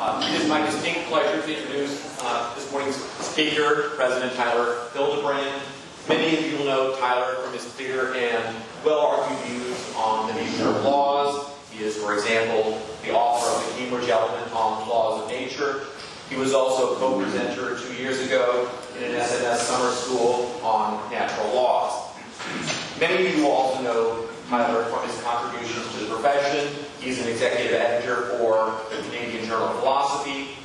It is my distinct pleasure to introduce this morning's speaker, President Tyler Hildebrand. Many of you will know Tyler from his clear and well-argued views on the nature of laws. He is, for example, the author of the Cambridge element on laws of nature. He was also a co-presenter 2 years ago in an SMS summer school on natural laws. Many of you will also know Tyler from his contributions to the profession. He's an executive editor for the Canadian Journal of Philosophy.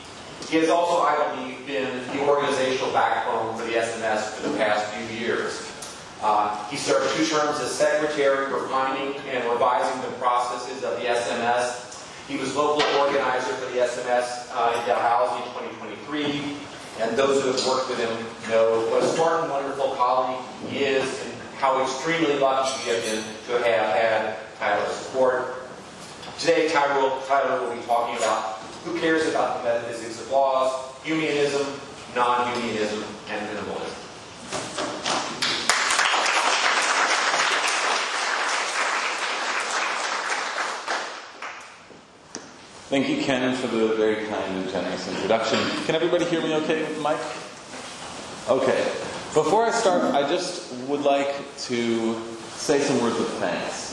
He has also, I believe, been the organizational backbone for the SMS for the past few years. He served 2 terms as secretary, refining and revising the processes of the SMS. He was local organizer for the SMS in Dalhousie in 2023. And those who have worked with him know what a smart and wonderful colleague he is, and how extremely lucky we have been to have had Tyler's support. Today, Tyler will be talking about who cares about the metaphysics of laws, humanism, non-humanism, and minimalism. Thank you, Ken, for the very kind and generous introduction. Can everybody hear me okay with the mic? Okay. Before I start, I just would like to say some words of thanks.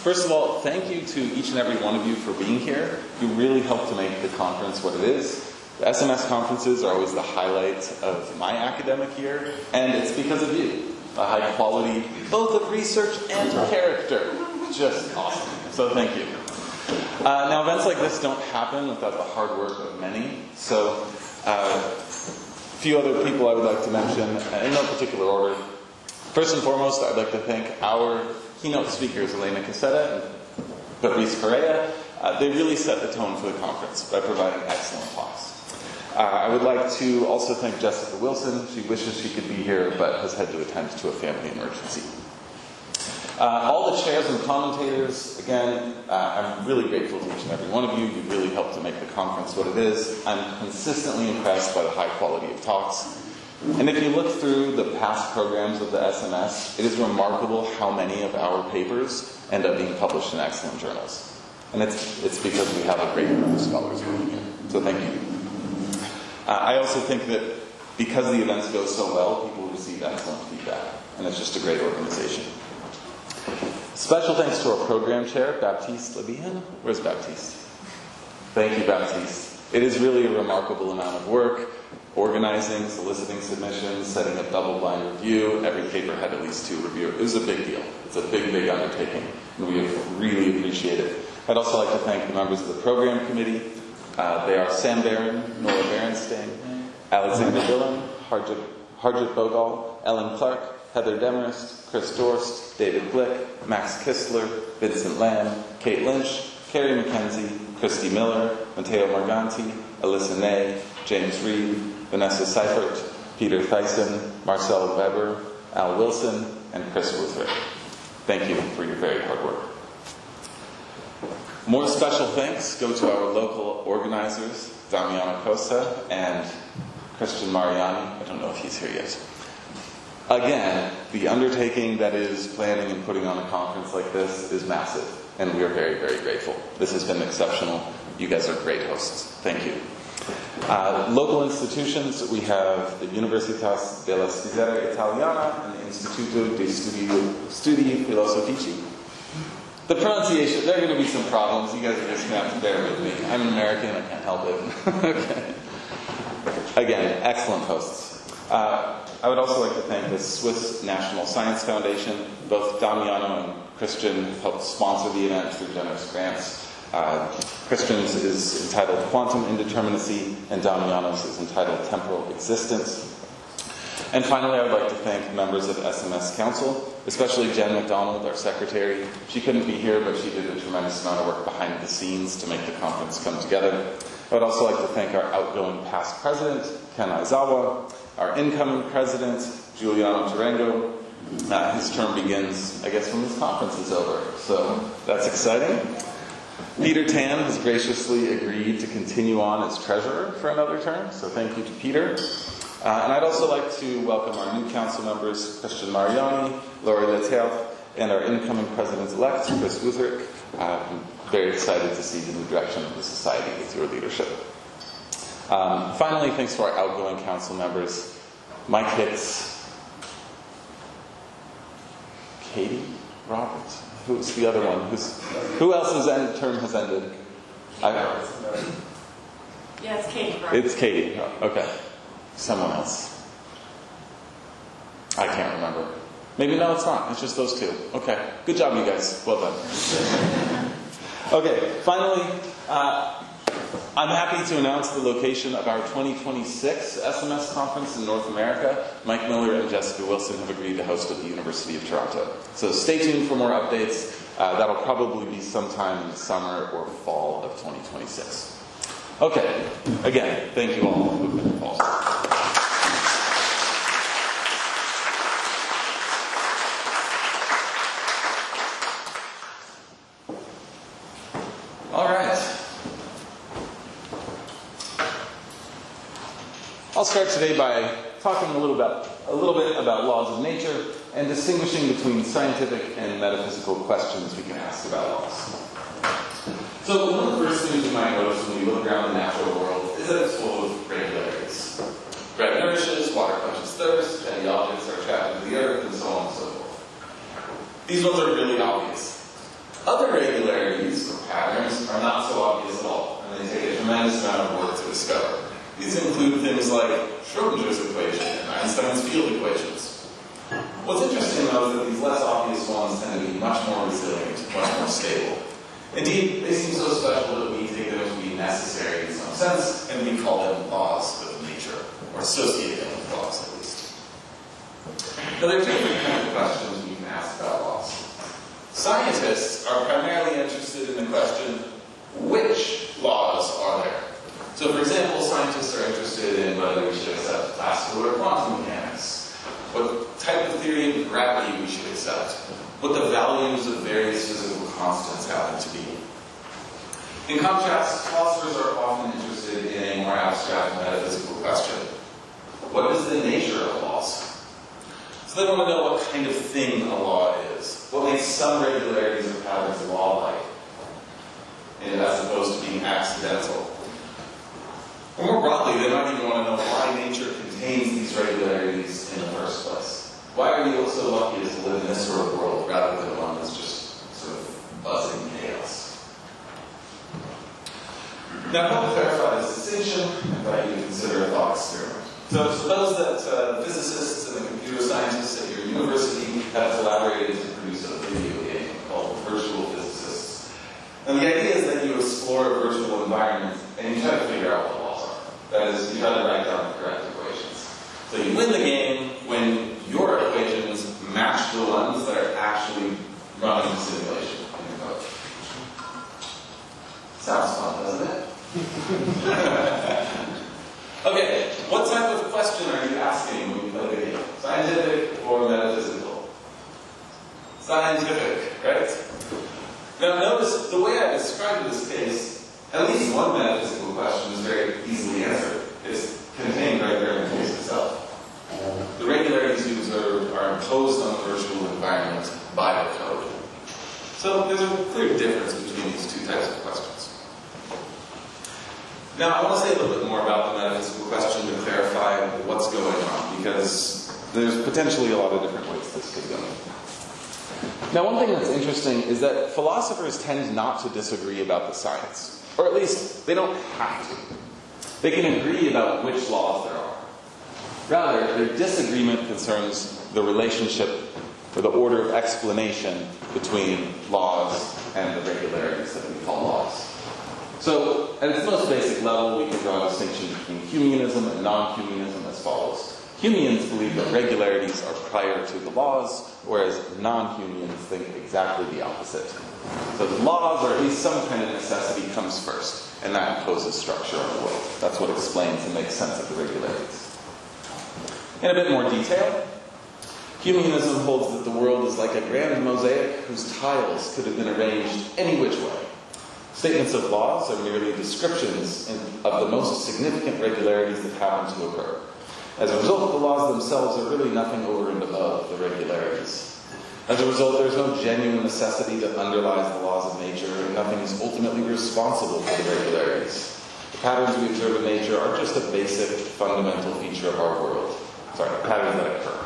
First of all, thank you to each and every one of you for being here. You really helped to make the conference what it is. The SMS conferences are always the highlight of my academic year, and it's because of you. A high quality, both of research and character. Just awesome. So thank you. Now, events like this don't happen without the hard work of many. So, a few other people I would like to mention, in no particular order. First and foremost, I'd like to thank our keynote speakers, Elena Casetta and Fabrice Correa. They really set the tone for the conference by providing excellent talks. I would like to also thank Jessica Wilson. She wishes she could be here, but has had to attend to a family emergency. All the chairs and commentators, again, I'm really grateful to each and every one of you. You really helped to make the conference what it is. I'm consistently impressed by the high quality of talks. And if you look through the past programs of the SMS, it is remarkable how many of our papers end up being published in excellent journals. And it's because we have a great group of scholars working here. So thank you. I also think that because the events go so well, people receive excellent feedback. And it's just a great organization. Special thanks to our program chair, Baptiste Lebihan. Where's Baptiste? Thank you, Baptiste. It is really a remarkable amount of work. Organizing, soliciting submissions, setting up double-blind review. Every paper had at least 2 reviewers. It was a big deal. It's a big, big undertaking. And we really appreciate it. I'd also like to thank the members of the program committee. They are Sam Barron, Nora Berenstain, Alexander Dillon, Harjit Bogal, Ellen Clark, Heather Demarest, Chris Dorst, David Glick, Max Kistler, Vincent Lamb, Kate Lynch, Carrie McKenzie, Christy Miller, Matteo Morganti, Alyssa Ney, James Reed, Vanessa Seifert, Peter Thyssen, Marcel Weber, Al Wilson, and Chris Wuthrick. Thank you for your very hard work. More special thanks go to our local organizers, Damiano Costa and Christian Mariani. I don't know if he's here yet. Again, the undertaking that is planning and putting on a conference like this is massive, and we are very, very grateful. This has been exceptional. You guys are great hosts. Thank you. Local institutions, we have the Universitas della Svizzera Italiana and the Istituto di Studi Filosofici. The pronunciation, there are going to be some problems. You guys are just going to have to bear with me. I'm an American, I can't help it. Okay. Again, excellent hosts. I would also like to thank the Swiss National Science Foundation. Both Damiano and Christian helped sponsor the event through generous grants. Christian's is entitled Quantum Indeterminacy, and Damiano's is entitled Temporal Existence. And finally, I would like to thank members of SMS Council, especially Jen McDonald, our secretary. She couldn't be here, but she did a tremendous amount of work behind the scenes to make the conference come together. I would also like to thank our outgoing past president, Ken Aizawa, our incoming president, Giuliano Tarango. His term begins, I guess, when this conference is over. So that's exciting. Peter Tan has graciously agreed to continue on as treasurer for another term, so thank you to Peter. And I'd also like to welcome our new council members, Christian Mariani, Laurie Leterre, and our incoming president-elect, Chris Wuthrick. very excited to see the new direction of the society with your leadership. Finally, thanks to our outgoing council members, Mike Hicks, Katie Roberts, who's the other one? Who else's term has ended? Yeah, it's Katie. It's Katie. Okay. Someone else. I can't remember. Maybe no, it's not. It's just those two. Okay. Good job, you guys. Well done. Okay. Finally, I'm happy to announce the location of our 2026 SMS conference in North America. Mike Miller and Jessica Wilson have agreed to host at the University of Toronto. So stay tuned for more updates. That'll probably be sometime in the summer or fall of 2026. Okay. Again, thank you all who've been involved. All right. I'll start today by talking a little bit about laws of nature and distinguishing between scientific and metaphysical questions we can ask about laws. So one of the first things you might notice when you look around the natural world is that it's full of regularities. Bread nourishes, water quenches thirst, and the objects are trapped into the earth, and so on and so forth. These ones are really obvious. Other regularities, or patterns, are not so obvious at all, and they take a tremendous amount of work to discover. These include things like Schrodinger's equation and Einstein's field equations. What's interesting, though, is that these less obvious ones tend to be much more resilient, much more stable. Indeed, they seem so special that we take them to be necessary in some sense, and we call them laws of nature, or associate them with laws, at least. Now, there are two different kinds of questions we can ask about laws. Scientists are primarily interested in the question, which laws are there? So, for example, scientists are interested in whether we should accept classical or quantum mechanics, what type of theory of gravity we should accept, what the values of various physical constants happen to be. In contrast, philosophers are often interested in a more abstract metaphysical question. What is the nature of laws? So they want to know what kind of thing a law is. What makes some regularities or patterns law-like, and as opposed to being accidental. Or more broadly, they might even want to know why nature contains these regularities in the first place. Why are we so lucky to live in this sort of world rather than one that's just sort of buzzing chaos? Now, to help clarify this distinction, I invite you to consider a thought experiment. So suppose that the physicists and the computer scientists at your university have collaborated to produce a video game called Virtual Physicists. And the idea is that you explore a virtual environment and you try to figure out what laws are. That is, you try to write down the correct equations. So you win the game when your equations match the ones that are actually running the simulation in your code. Sounds fun, doesn't it? Okay, what type of question are you asking when you play the game? Scientific or metaphysical? Scientific, right? Now notice, the way I described this case, at least one metaphysical question is very easily answered. It's contained right there in the case itself. The regularities you observed are imposed on the virtual environment by the code. So there's a clear difference between these two types of questions. Now I want to say a little bit more about the metaphysical question to clarify what's going on, because there's potentially a lot of different ways this could go. Now one thing that's interesting is that philosophers tend not to disagree about the science, or at least they don't have to. They can agree about which laws there are. Rather, their disagreement concerns the relationship or the order of explanation between laws and the regularities that we call laws. So, at its most basic level, we can draw a distinction between humanism and non-humanism as follows. Humians believe that regularities are prior to the laws, whereas non-Humeans think exactly the opposite. So the laws, or at least some kind of necessity, comes first, and that imposes structure on the world. That's what explains and makes sense of the regularities. In a bit more detail, humanism holds that the world is like a grand mosaic whose tiles could have been arranged any which way. Statements of laws are merely descriptions of the most significant regularities that happen to occur. As a result, the laws themselves are really nothing over and above the regularities. As a result, there's no genuine necessity that underlies the laws of nature, and nothing is ultimately responsible for the regularities. The patterns we observe in nature are just a basic, fundamental feature of our world. Patterns that occur.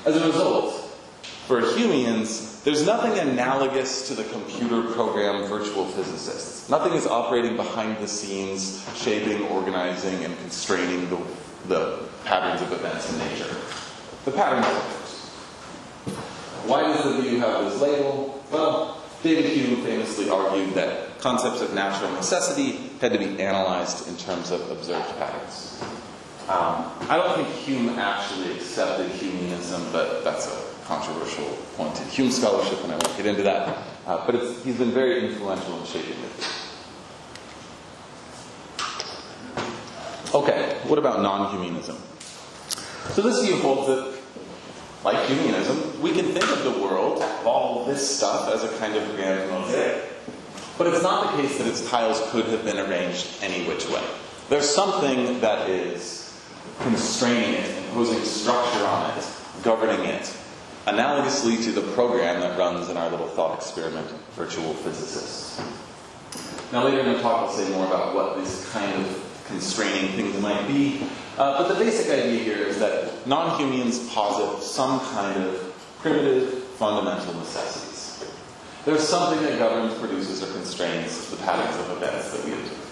As a result, for Humeans, there's nothing analogous to the computer program virtual physicists. Nothing is operating behind the scenes, shaping, organizing, and constraining the patterns of events in nature. The patterns of first. Why does the view have this label? Well, David Hume famously argued that concepts of natural necessity had to be analyzed in terms of observed patterns. I don't think Hume actually accepted Humeanism, but that's a controversial point in Hume scholarship, and I won't get into that. But he's been very influential in shaping it. Okay, what about non-humanism? So this view holds that, like Humeanism, we can think of the world, all this stuff, as a kind of grand mosaic. But it's not the case that its tiles could have been arranged any which way. There's something that is constraining it, imposing structure on it, governing it, analogously to the program that runs in our little thought experiment, virtual physicists. Now later in the talk I'll say more about what this kind of constraining things might be, but the basic idea here is that non-Humeans posit some kind of primitive, fundamental necessities. There's something that governs, produces, or constrains the patterns of events that we observe.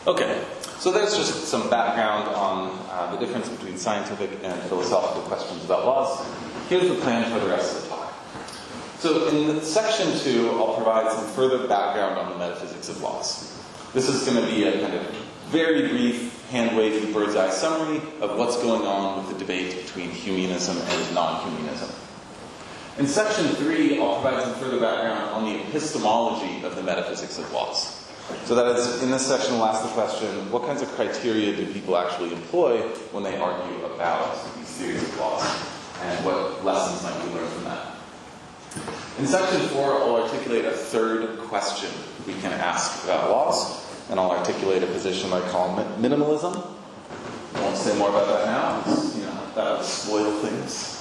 Okay, so there's just some background on the difference between scientific and philosophical questions about laws. Here's the plan for the rest of the talk. So in section 2, I'll provide some further background on the metaphysics of laws. This is going to be a kind of very brief, hand-wavy, bird's-eye summary of what's going on with the debate between Humeanism and non-Humeanism. In section 3, I'll provide some further background on the epistemology of the metaphysics of laws. So that is, in this section, we'll ask the question, what kinds of criteria do people actually employ when they argue about these theories of laws? And what lessons might we learn from that? In section 4, I'll articulate a third question we can ask about laws, and I'll articulate a position I call minimalism. I won't say more about that now, because, that would spoil things.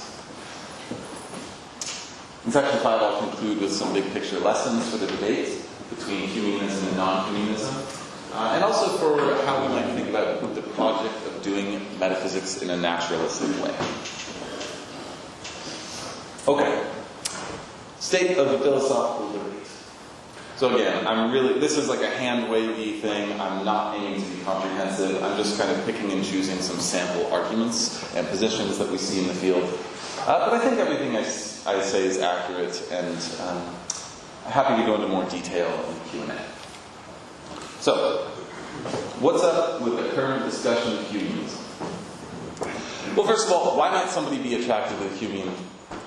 In section 5, I'll conclude with some big picture lessons for the debate between Humeanism and non-Humeanism, and also for how we might think about the project of doing metaphysics in a naturalistic way. Okay. State of the philosophical debate. So again, this is like a hand-wavy thing. I'm not aiming to be comprehensive. I'm just kind of picking and choosing some sample arguments and positions that we see in the field. But I think everything I say is accurate, and I'm happy to go into more detail in the Q&A. So, what's up with the current discussion of Humeanism? Well, first of all, why might somebody be attracted to the Humean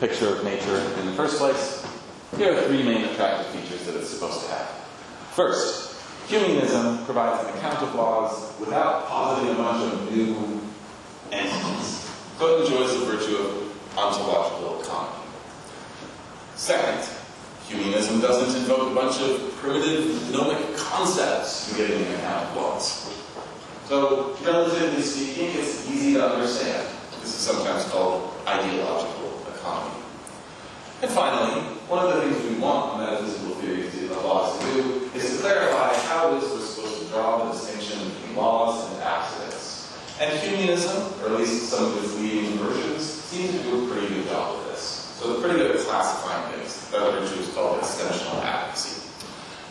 picture of nature in the first place? Here are 3 main attractive features that it's supposed to have. First, Humeanism provides an account of laws without positing a bunch of new entities. So it enjoys the virtue of ontological economy. Second, Humeanism doesn't invoke a bunch of primitive gnomic concepts to get an account of laws. So, relatively speaking, it's easy to understand. This is sometimes called ideological economy. And finally, one of the things we want metaphysical theories of laws to do is to clarify how it is we're supposed to draw the distinction between laws and accidents. And Humeanism, or at least some of its leading versions, seem to do a pretty good job of this. So they're pretty good at classifying things. The literature is called extensional adequacy.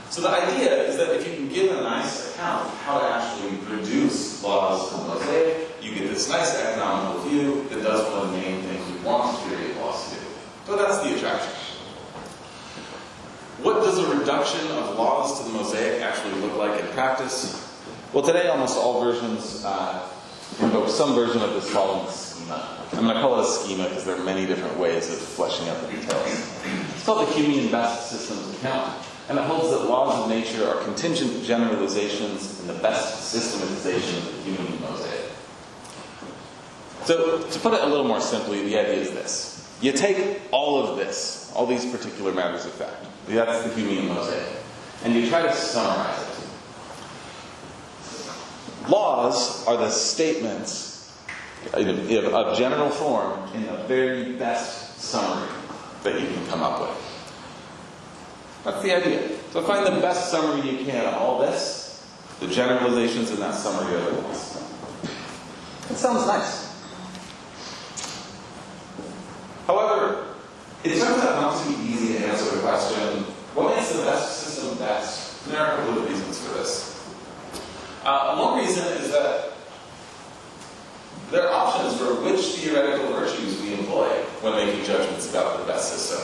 So the idea is that if you can give a nice account of how to actually produce laws in the mosaic, you get this nice economical view that does one of the main things we want the theory of laws to do. So that's the attraction. What does a reduction of laws to the mosaic actually look like in practice? Well, today almost all versions invoke some version of this following schema. I'm going to call it a schema because there are many different ways of fleshing out the details. It's called the Humean best systems account, and it holds that laws of nature are contingent generalizations in the best systematization of the Humean mosaic. So, to put it a little more simply, the idea is this. You take all of this, all these particular matters of fact, that's the Humean mosaic, and you try to summarize it. Laws are the statements of general form in the very best summary that you can come up with. That's the idea. So find the best summary you can of all this. The generalizations in that summary are the ones. It sounds nice. However, it turns out not to be easy to answer the question, what makes the best system best? There are a couple of reasons for this. One reason is that there are options for which theoretical virtues we employ when making judgments about the best system.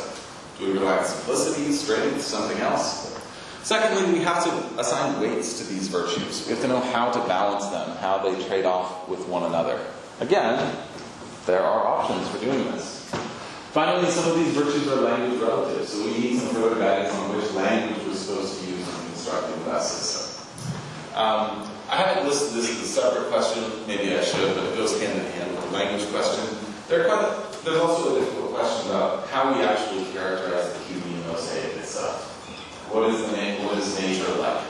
Do we rely on simplicity, strength, something else? Secondly, we have to assign weights to these virtues. We have to know how to balance them, how they trade off with one another. Again, there are options for doing this. Finally, some of these virtues are language relative, so we need some further guidance on which language we're supposed to use when constructing the best system. I haven't listed this as a separate question, maybe I should, but it goes hand in hand with the language question. There's also a difficult question about how we actually characterize the Humean mosaic itself. What is nature like?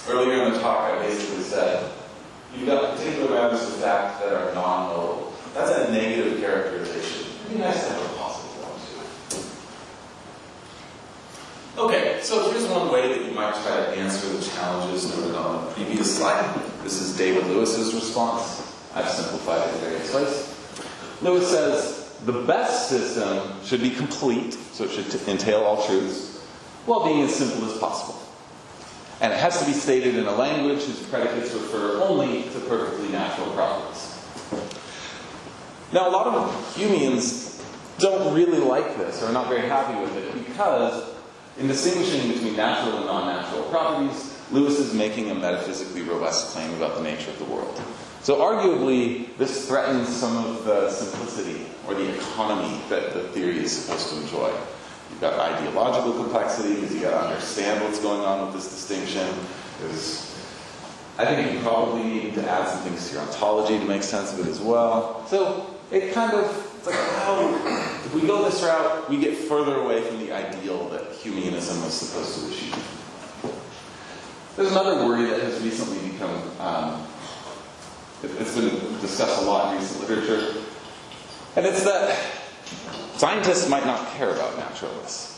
Earlier in the talk, I basically said, you've got particular matters of fact that are non-modal. That's a negative characterization. It'd be nice to have a positive one, too. Okay, so here's one way that you might try to answer the challenges noted on the previous slide. This is David Lewis's response. I've simplified it in various ways. Lewis says, the best system should be complete, so it should entail all truths, while being as simple as possible. And it has to be stated in a language whose predicates refer only to perfectly natural properties. Now, a lot of Humeans don't really like this, or are not very happy with it, because in distinguishing between natural and non-natural properties, Lewis is making a metaphysically robust claim about the nature of the world. So arguably, this threatens some of the simplicity or the economy that the theory is supposed to enjoy. You've got ideological complexities, you've got to understand what's going on with this distinction. I think you probably need to add some things to your ontology to make sense of it as well. So it's like, well, if we go this route, we get further away from the ideal that Humeanism was supposed to achieve. There's another worry that has recently become, it's been discussed a lot in recent literature, and it's that scientists might not care about naturalness.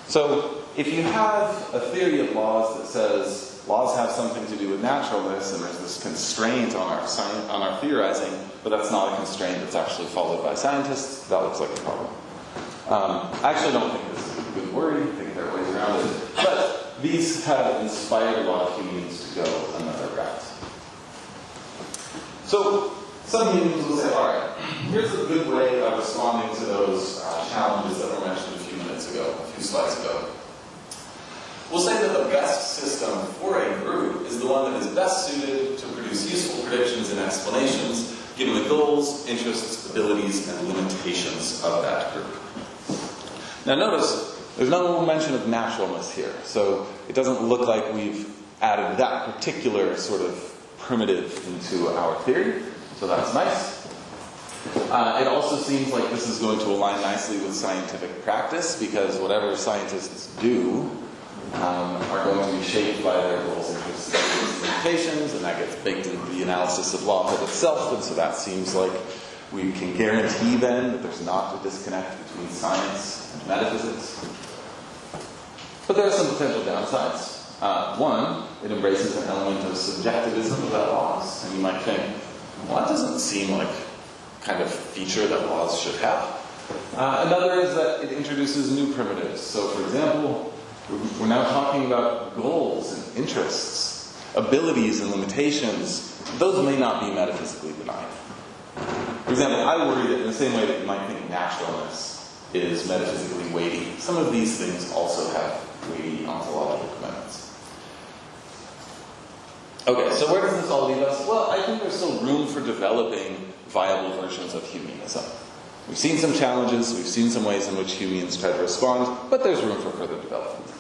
So if you have a theory of laws that says laws have something to do with naturalness, and there's this constraint on our theorizing, but that's not a constraint that's actually followed by scientists, that looks like a problem. I actually don't think this is a good worry. I think there are ways around it. But these have inspired a lot of Humeans to go another route. So some Humeans will say, all right, here's a good way of responding to those challenges that were mentioned a few minutes ago, a few slides ago. We'll say that the best system for a group is the one that is best suited to produce useful predictions and explanations, given the goals, interests, abilities, and limitations of that group. Now notice, there's no mention of naturalness here, so it doesn't look like we've added that particular sort of primitive into our theory, so that's nice. It also seems like this is going to align nicely with scientific practice, because whatever scientists do are going to be shaped by their goals, interests, and limitations, and that gets baked into the analysis of lawhood itself, and so that seems like we can guarantee then that there's not a disconnect between science and metaphysics. But there are some potential downsides. One, it embraces an element of subjectivism about laws, and you might think, well, that doesn't seem like kind of feature that laws should have. Another is that it introduces new primitives. So, for example, we're now talking about goals and interests, abilities and limitations. Those may not be metaphysically benign. For example, I worry that in the same way that you might think naturalness is metaphysically weighty, some of these things also have weighty ontological commitments. Okay, so where does this all leave us? Well, I think there's still room for developing viable versions of Humeanism. We've seen some challenges, we've seen some ways in which Humeans try to respond, but there's room for further development.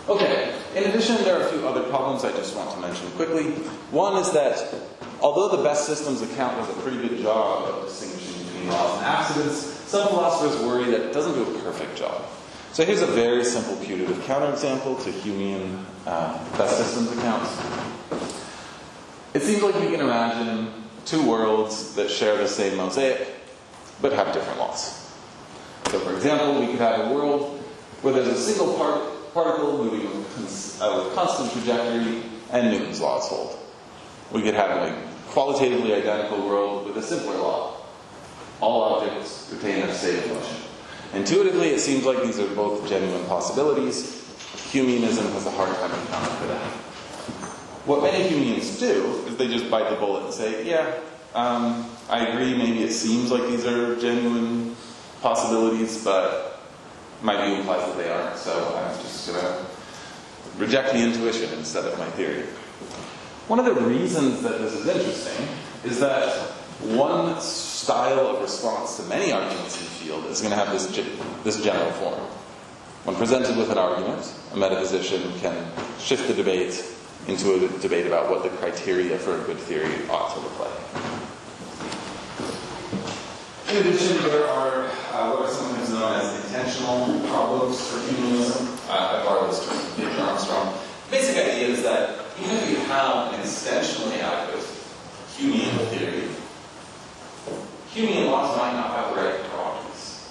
Okay, in addition, there are a few other problems I just want to mention quickly. One is that, although the best systems account does a pretty good job of distinguishing between laws and accidents, some philosophers worry that it doesn't do a perfect job. So here's a very simple putative counterexample to Humean best systems accounts. It seems like we can imagine two worlds that share the same mosaic, but have different laws. So for example, we could have a world where there's a single particle moving with constant trajectory, and Newton's laws hold. We could have a qualitatively identical world with a simpler law. All objects retain their state of motion. Intuitively, it seems like these are both genuine possibilities. Humeanism has a hard time accounting for that. What many Humeans do is they just bite the bullet and say, yeah, I agree, maybe it seems like these are genuine possibilities, but my view implies that they aren't, so I'm just going to reject the intuition instead of my theory. One of the reasons that this is interesting is that one style of response to many arguments in the field is going to have this general form. When presented with an argument, a metaphysician can shift the debate into a debate about what the criteria for a good theory ought to look like. In addition, there are what are sometimes known as intentional problems for humanism. I borrowed this term from David Armstrong. The basic idea is that even if you have an extensionally adequate Humean theory, Humean laws might not have the right properties.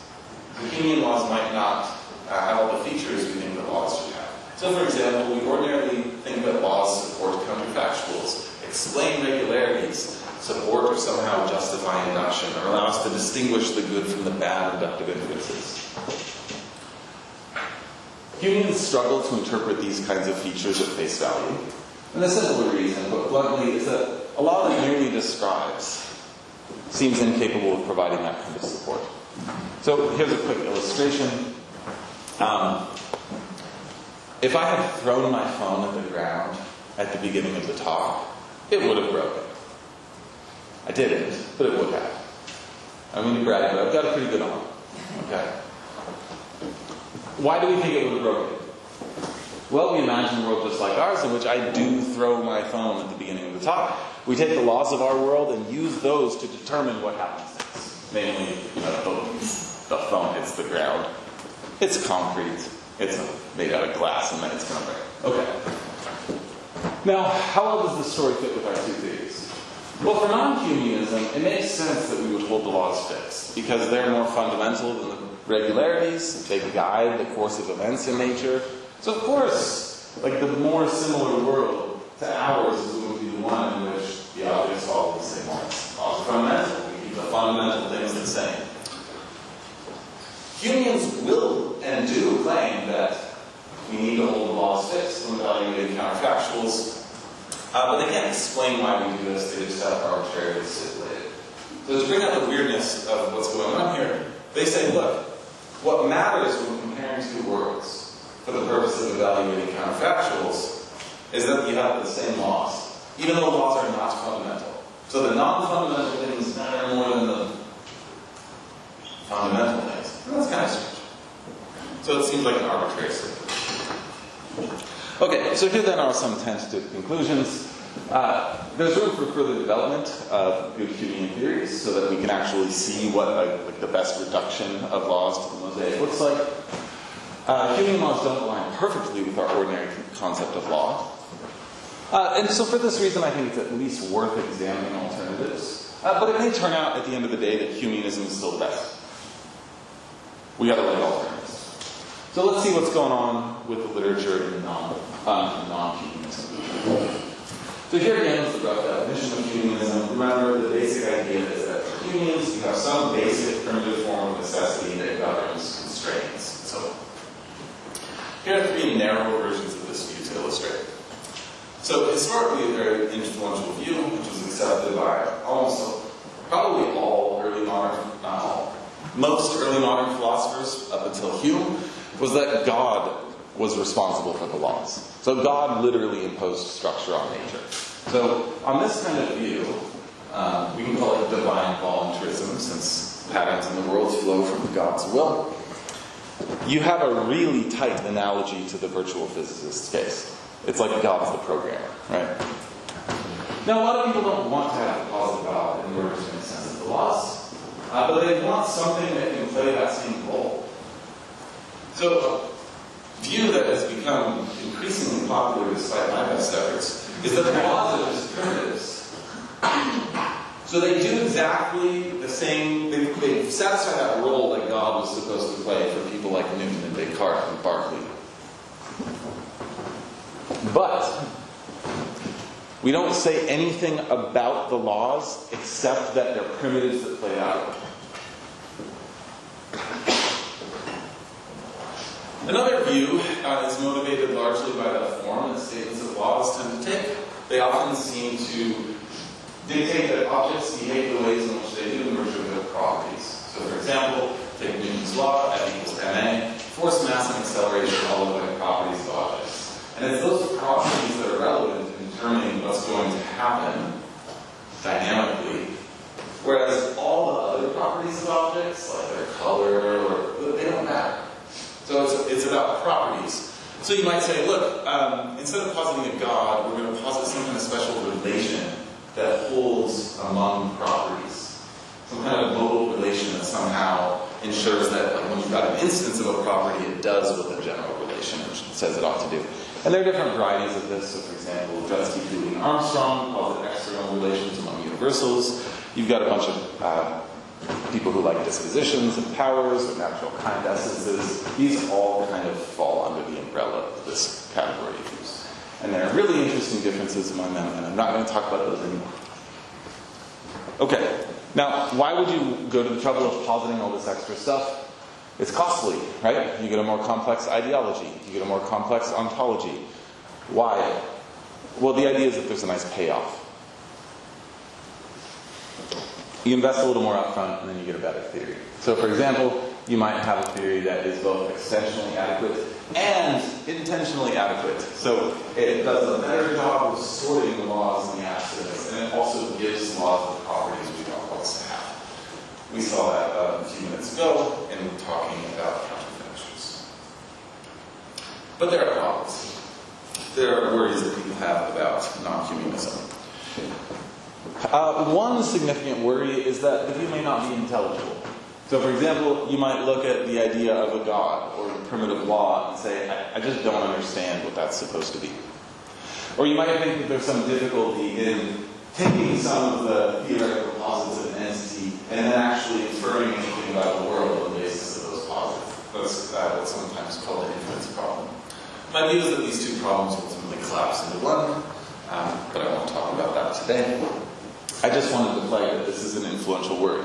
The Humean laws might not have all the features we think that laws should have. So, for example, we ordinarily think that laws support counterfactuals, explain regularities, support or somehow justify induction, or allow us to distinguish the good from the bad inductive inferences. Humeans struggle to interpret these kinds of features at face value. And the simple reason, but bluntly, is that a law that merely describes seems incapable of providing that kind of support. So here's a quick illustration. If I had thrown my phone at the ground at the beginning of the talk, it would have broken. I didn't, but it would have. I'm going to brag, but I've got a pretty good arm. Okay? Why do we think it would have broken? Well, we imagine a world just like ours in which I do throw my phone at the beginning of the talk. We take the laws of our world and use those to determine what happens next. Namely, the phone hits the ground. It's concrete. It's made out of glass, and then it's going to break. Okay. Now, how well does this story fit with our two theories? Well, for non-humanism, it makes sense that we would hold the laws fixed, because they're more fundamental than the regularities. They guide the course of events in nature. So, of course, the more similar world to ours is going to be the one in which the objects follow the same laws. Laws are fundamental. We keep the fundamental things the same. Humeans will and do claim that we need to hold the laws fixed when evaluating counterfactuals, but they can't explain why we do this. They just have arbitrarily stipulated. So to bring out the weirdness of what's going on here, they say, look, what matters when comparing two worlds for the purpose of evaluating counterfactuals is that you have the same laws, even though laws are not fundamental. So the non-fundamental things matter more than the fundamental things. And that's kind of strange. So it seems like an arbitrary statement. Okay, so here then are some tentative conclusions. There's room for further development of good Humean theories so that we can actually see what the best reduction of laws to the mosaic looks like. Humean laws don't align perfectly with our ordinary concept of law. And so for this reason, I think it's at least worth examining alternatives. But it may turn out at the end of the day that Humeanism is still the best. We got to like alternatives. So let's see what's going on with the literature in non-humanism. So here again is the rough definition of humanism. Remember, the basic idea is that for humans, you have some basic primitive form of necessity that governs constraints. So here are three narrow versions of this view to illustrate. So historically, a very influential view, which was accepted by probably all early modern, not all, most early modern philosophers up until Hume, was that God was responsible for the laws. So God literally imposed structure on nature. So on this kind of view, we can call it divine voluntarism, since patterns in the world flow from God's will. You have a really tight analogy to the virtual physicist's case. It's like God's the programmer, right? Now, a lot of people don't want to have the laws of God in order to make sense of the laws, but they want something that can play that same role. So, a view that has become increasingly popular despite my best efforts is that the laws are just primitives So they do exactly the same, they satisfy that role that God was supposed to play for people like Newton and Descartes and Berkeley. But we don't say anything about the laws except that they're primitives that play out. Another view is motivated largely by the form that statements of laws tend to take. They often seem to dictate that objects behave the ways in which they do in virtue of their properties. So for example, take Newton's law, F equals ma, force, mass, and acceleration all look like properties of objects. And it's those properties that are relevant in determining what's going to happen dynamically, whereas all the other properties of objects, like their color, they don't matter. So it's about properties. So you might say, look, instead of positing a God, we're going to posit some kind of special relation that holds among properties. Some kind of modal relation that somehow ensures that when you've got an instance of a property, it does what the general relation says it ought to do. And there are different varieties of this. So for example, Justice Fielding Armstrong calls it external relations among universals. You've got a bunch of people who like dispositions and powers and natural kind essences. These all kind of fall under the umbrella of this category of use. And there are really interesting differences among them, and I'm not going to talk about those anymore. Okay, now why would you go to the trouble of positing all this extra stuff? It's costly, right? You get a more complex ideology. You get a more complex ontology. Why? Well, the idea is that there's a nice payoff. You invest a little more upfront, and then you get a better theory. So, for example, you might have a theory that is both extensionally adequate and intentionally adequate. So it does a better job of sorting the laws and the accidents, and it also gives laws the properties we don't want us to have. We saw that a few minutes ago in talking about counterfinishes. But there are problems. There are worries that people have about non-humanism. One significant worry is that the view may not be intelligible. So, for example, you might look at the idea of a God or a primitive law and say, I just don't understand what that's supposed to be. Or you might think that there's some difficulty in taking some of the theoretical posits of an entity and then actually inferring anything about the world on the basis of those posits. That's what's sometimes called an inference problem. My view is that these two problems ultimately collapse into one, but I won't talk about that today. I just wanted to flag that this is an influential worry.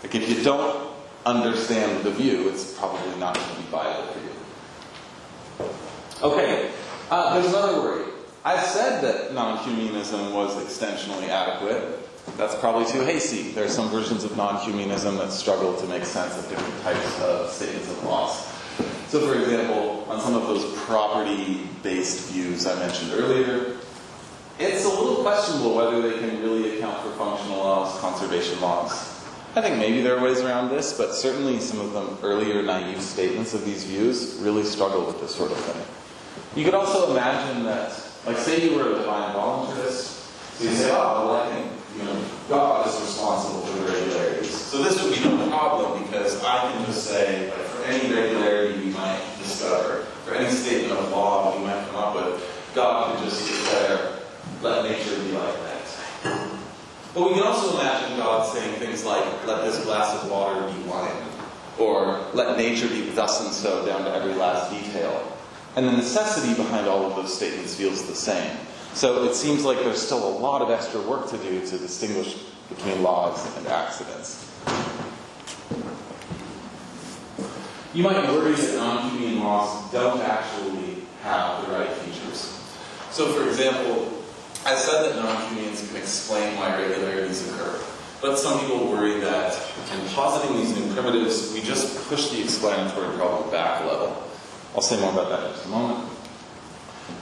Like, if you don't understand the view, it's probably not going to be viable for you. Okay, there's another worry. I said that non-humanism was extensionally adequate. That's probably too hasty. There are some versions of non-humanism that struggle to make sense of different types of statements of laws. So, for example, on some of those property-based views I mentioned earlier, it's a little questionable whether they can really account for functional laws, conservation laws. I think maybe there are ways around this, but certainly some of the earlier naive statements of these views really struggle with this sort of thing. You could also imagine that, like, say you were a divine voluntarist, so you say, oh, well, I think, God is responsible for the regularities. So this would be no problem, because I can just say, like, for any regularity we might discover, for any statement of law we might come up with, God could just declare, let nature be like that. But we can also imagine God saying things like, let this glass of water be wine, or let nature be thus and so down to every last detail. And the necessity behind all of those statements feels the same. So it seems like there's still a lot of extra work to do to distinguish between laws and accidents. You might worry that non-human laws don't actually have the right features. So, for example, I said that non-humans can explain why regularities occur. But some people worry that in positing these new primitives, we just push the explanatory problem back a level. I'll say more about that in just a moment.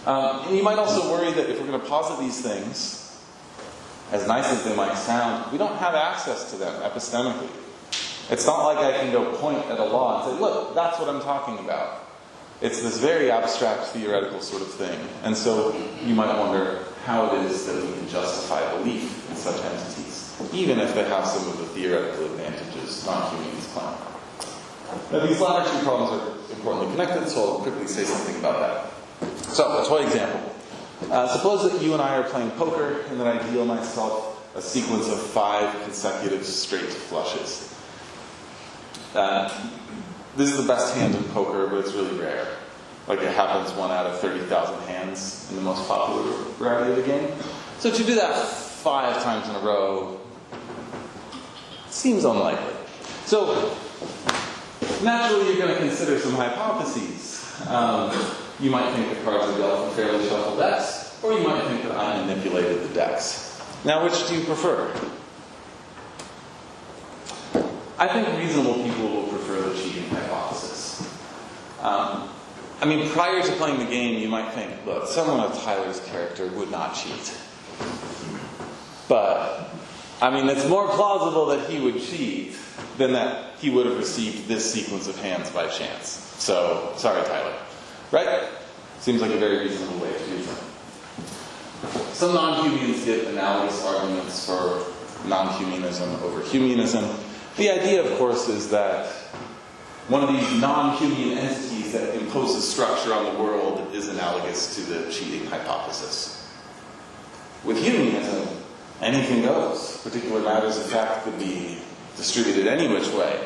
And you might also worry that if we're going to posit these things, as nice as they might sound, we don't have access to them epistemically. It's not like I can go point at a law and say, look, that's what I'm talking about. It's this very abstract theoretical sort of thing. And so you might wonder how it is that we can justify belief in such entities, even if they have some of the theoretical advantages non-humans claim. Now, these latter two problems are importantly connected, so I'll quickly say something about that. So, a toy example. Suppose that you and I are playing poker, and that I deal myself a sequence of 5 consecutive straight flushes. This is the best hand in poker, but it's really rare. Like it happens 1 out of 30,000 hands in the most popular variety of the game. So to do that 5 times in a row seems unlikely. So naturally you're going to consider some hypotheses. You might think the cards are dealt from fairly shuffled decks, or you might think that I manipulated the decks. Now, which do you prefer? I think reasonable people will prefer the cheating hypothesis. I mean, prior to playing the game, you might think, look, someone of Tyler's character would not cheat. But, I mean, it's more plausible that he would cheat than that he would have received this sequence of hands by chance. So, sorry, Tyler. Right? Seems like a very reasonable way to do things. Some non-Humeans give analogous arguments for non-humanism over humanism. The idea, of course, is that one of these non-Humean entities that imposes structure on the world is analogous to the cheating hypothesis. With humanism, anything goes. Particular matters of fact could be distributed any which way.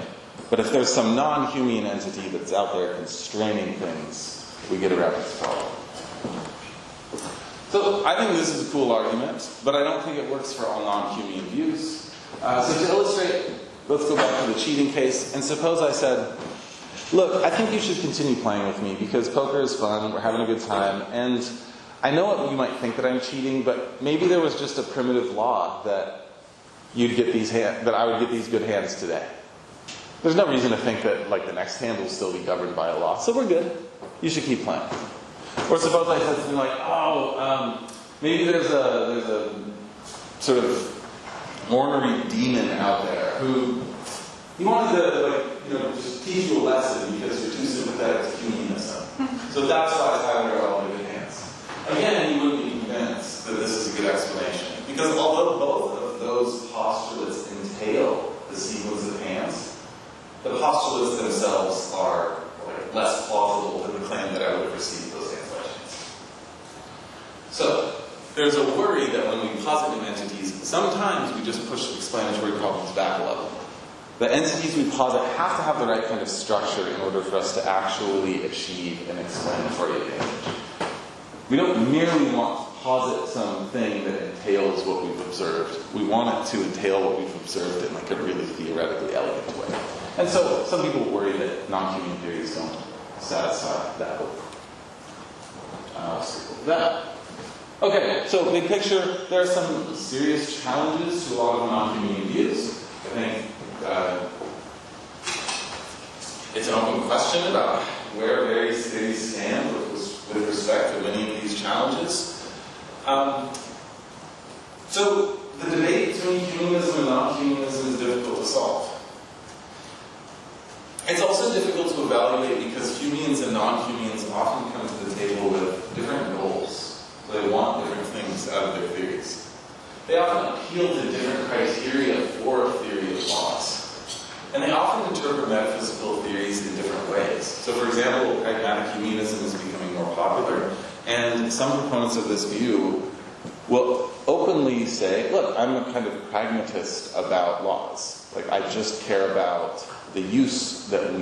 But if there's some non-Humean entity that's out there constraining things, we get around this problem. So I think this is a cool argument, but I don't think it works for all non-Humean views. So to illustrate, let's go back to the cheating case. And suppose I said, look, I think you should continue playing with me because poker is fun, we're having a good time, and I know you might think that I'm cheating, but maybe there was just a primitive law that you'd get these that I would get these good hands today. There's no reason to think that like the next hand will still be governed by a law, so we're good. You should keep playing. Or suppose I said something like, maybe there's a sort of ornery demon out there who he wanted to just teach you a lesson because you're too sympathetic to humanism. So that's why Tyler got all the good hands. Again, you wouldn't be convinced that this is a good explanation. Because although both of those postulates entail the sequence of hands, the postulates themselves are less plausible than the claim that I would have received those hands by chance. So, there's a worry that when we posit new entities, sometimes we just push explanatory problems back a level. The entities we posit have to have the right kind of structure in order for us to actually achieve an explanatory advantage. We don't merely want to posit something that entails what we've observed. We want it to entail what we've observed in like a really theoretically elegant way. And so some people worry that non-Humean theories don't satisfy that hope. That. Okay, so big picture, there are some serious challenges to a lot of non-Humean views. I think it's an open question about where various theories stand with respect to many of these challenges. So the debate between humanism and non-humanism is difficult to solve. It's also difficult to evaluate because Humeans and non-Humeans often come to the table with different goals. So they want different things out of their theories. They often appeal to different criteria for a theory of laws. And they often interpret metaphysical theories in different ways. So for example, pragmatic humanism is becoming more popular, and some proponents of this view will openly say, look, I'm a kind of pragmatist about laws. Like, I just care about the use that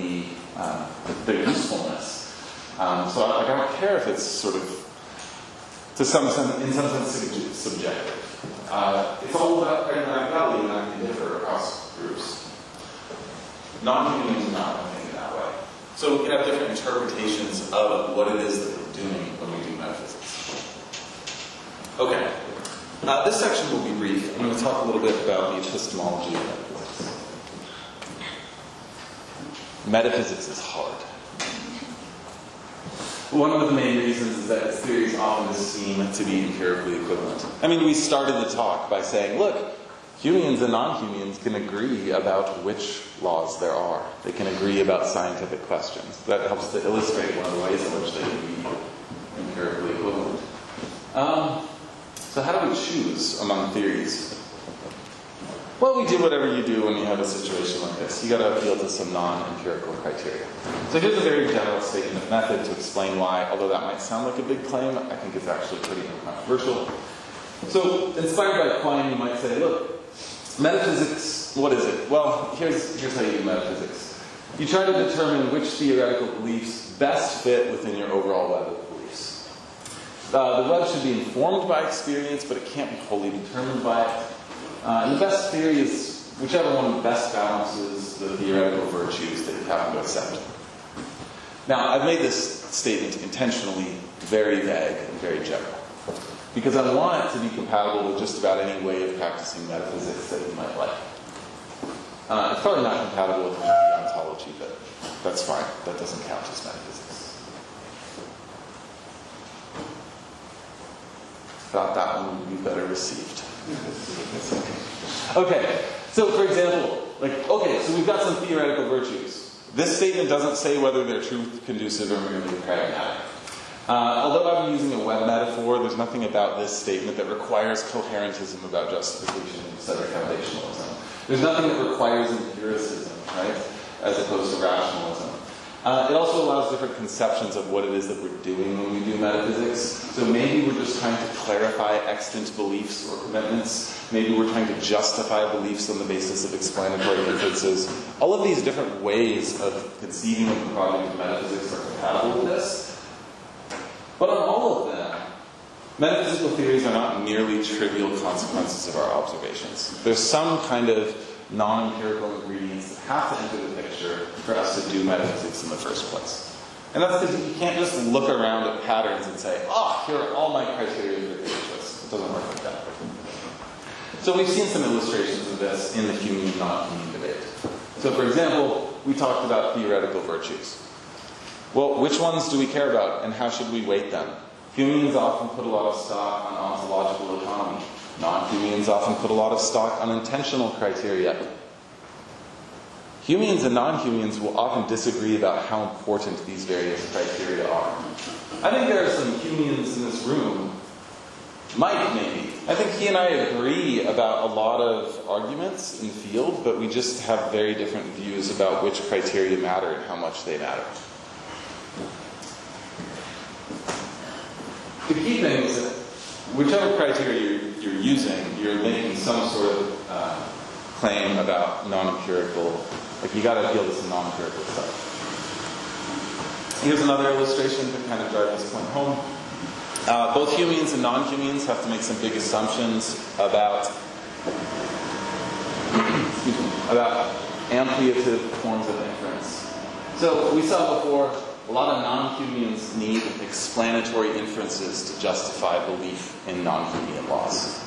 their usefulness. So I don't care if it's sort of, in some sense, subjective. It's all about pragmatic value, and I can differ across groups. Non-Humanists are not thinking that way. So we can have different interpretations of what it is that we're doing when we do metaphysics. Okay. This section will be brief. I'm going to talk a little bit about the epistemology of metaphysics. Metaphysics is hard. One of the main reasons is that its theories often seem to be empirically equivalent. I mean, we started the talk by saying, look, Humeans and non-Humeans can agree about which laws there are. They can agree about scientific questions. That helps to illustrate one of the ways in which they can be empirically equivalent. So how do we choose among theories? Well, we do whatever you do when you have a situation like this. You got to appeal to some non-empirical criteria. So here's a very general statement of method to explain why, although that might sound like a big claim, I think it's actually pretty uncontroversial. So, inspired by Quine, you might say, look, metaphysics, what is it? Well, here's how you do metaphysics. You try to determine which theoretical beliefs best fit within your overall web of beliefs. The web should be informed by experience, but it can't be wholly determined by it. And the best theory is whichever one best balances the theoretical virtues that you happen to accept. Now, I've made this statement intentionally very vague and very general, because I want it to be compatible with just about any way of practicing metaphysics that you might like. It's probably not compatible with ontology, but that's fine. That doesn't count as metaphysics. Thought that one would be better received. Okay, so for example, so we've got some theoretical virtues. This statement doesn't say whether they're truth conducive or merely pragmatic. Although I'm using a web metaphor, there's nothing about this statement that requires coherentism about justification instead of foundationalism. There's nothing that requires empiricism, right, as opposed to rationalism. It also allows different conceptions of what it is that we're doing when we do metaphysics. So maybe we're just trying to clarify extant beliefs or commitments. Maybe we're trying to justify beliefs on the basis of explanatory inferences. All of these different ways of conceiving of the project of metaphysics are compatible with this. But on all of them, metaphysical theories are not merely trivial consequences of our observations. There's some kind of non-empirical ingredients that have to enter the picture for us to do metaphysics in the first place. And that's because you can't just look around at patterns and say, here are all my criteria for theory choice. It doesn't work like that. So we've seen some illustrations of this in the Humean non-Humean debate. So for example, we talked about theoretical virtues. Well, which ones do we care about, and how should we weight them? Humeans often put a lot of stock on ontological autonomy. Non-Humeans often put a lot of stock on intentional criteria. Humeans and non-Humeans will often disagree about how important these various criteria are. I think there are some Humeans in this room. Mike, maybe. I think he and I agree about a lot of arguments in the field, but we just have very different views about which criteria matter and how much they matter. The key thing is that whichever criteria you're using, you're making some sort of claim about non-empirical, you got to deal with some non-empirical stuff. Here's another illustration to kind of drive this point home. Both Humeans and non-Humeans have to make some big assumptions about ampliative forms of inference. So we saw before, a lot of non-Humeans need explanatory inferences to justify belief in non-Humean laws.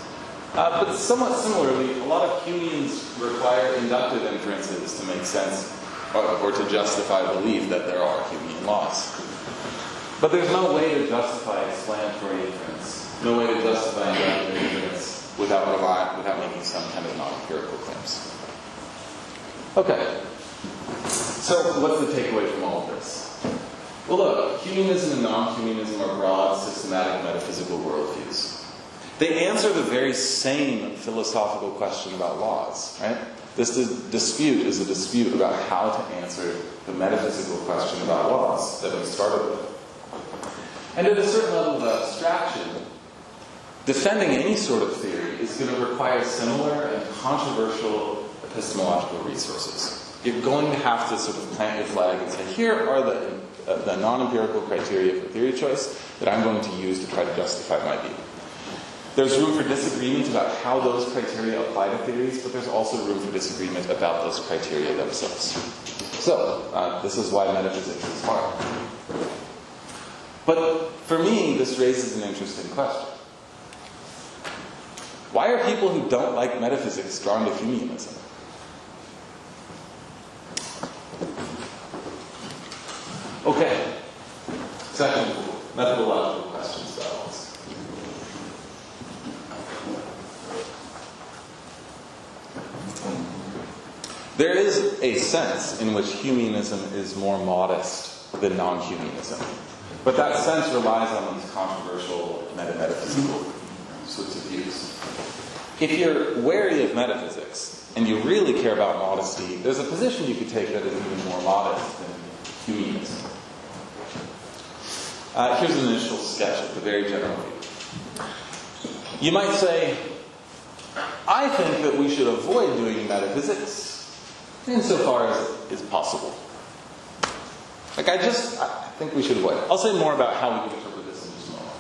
But somewhat similarly, a lot of Humeans require inductive inferences to make sense or to justify belief that there are Humean laws. But there's no way to justify explanatory inference, no way to justify inductive inference without making some kind of non-empirical claims. Okay, so what's the takeaway from all of this? Well, look, humanism and non-humanism are broad, systematic metaphysical worldviews. They answer the very same philosophical question about laws, right? This dispute is a dispute about how to answer the metaphysical question about laws that we started with. And at a certain level of abstraction, defending any sort of theory is going to require similar and controversial epistemological resources. You're going to have to sort of plant your flag and say, here are the non-empirical criteria for theory choice that I'm going to use to try to justify my view. There's room for disagreement about how those criteria apply to theories, but there's also room for disagreement about those criteria themselves. So, this is why metaphysics is hard. But for me, this raises an interesting question. Why are people who don't like metaphysics drawn to Humeanism? Okay. Second, methodological questions about this. There is a sense in which Humeanism is more modest than non-Humeanism. But that sense relies on these controversial metaphysical sorts of views. If you're wary of metaphysics and you really care about modesty, there's a position you could take that is even more modest than Humeanism. Here's an initial sketch of the very general view. You might say, I think that we should avoid doing metaphysics insofar as is possible. Like, I think we should avoid it. I'll say more about how we can interpret this in just a moment.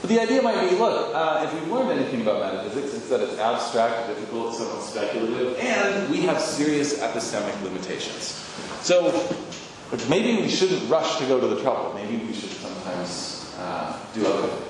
But the idea might be, look, if we've learned anything about metaphysics, it's that it's abstract, difficult, somewhat speculative, and we have serious epistemic limitations. So, maybe we shouldn't rush to go to the trouble. Maybe we should sometimes do other things.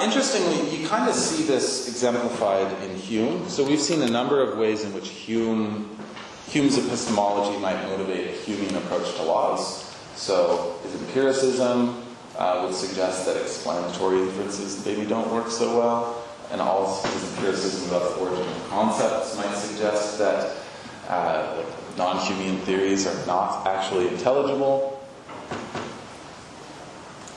Interestingly, you kind of see this exemplified in Hume. So we've seen a number of ways in which Hume's epistemology might motivate a Humean approach to laws. So his empiricism would suggest that explanatory inferences maybe don't work so well. And also his empiricism about the origin of concepts might suggest that non-Humean theories are not actually intelligible.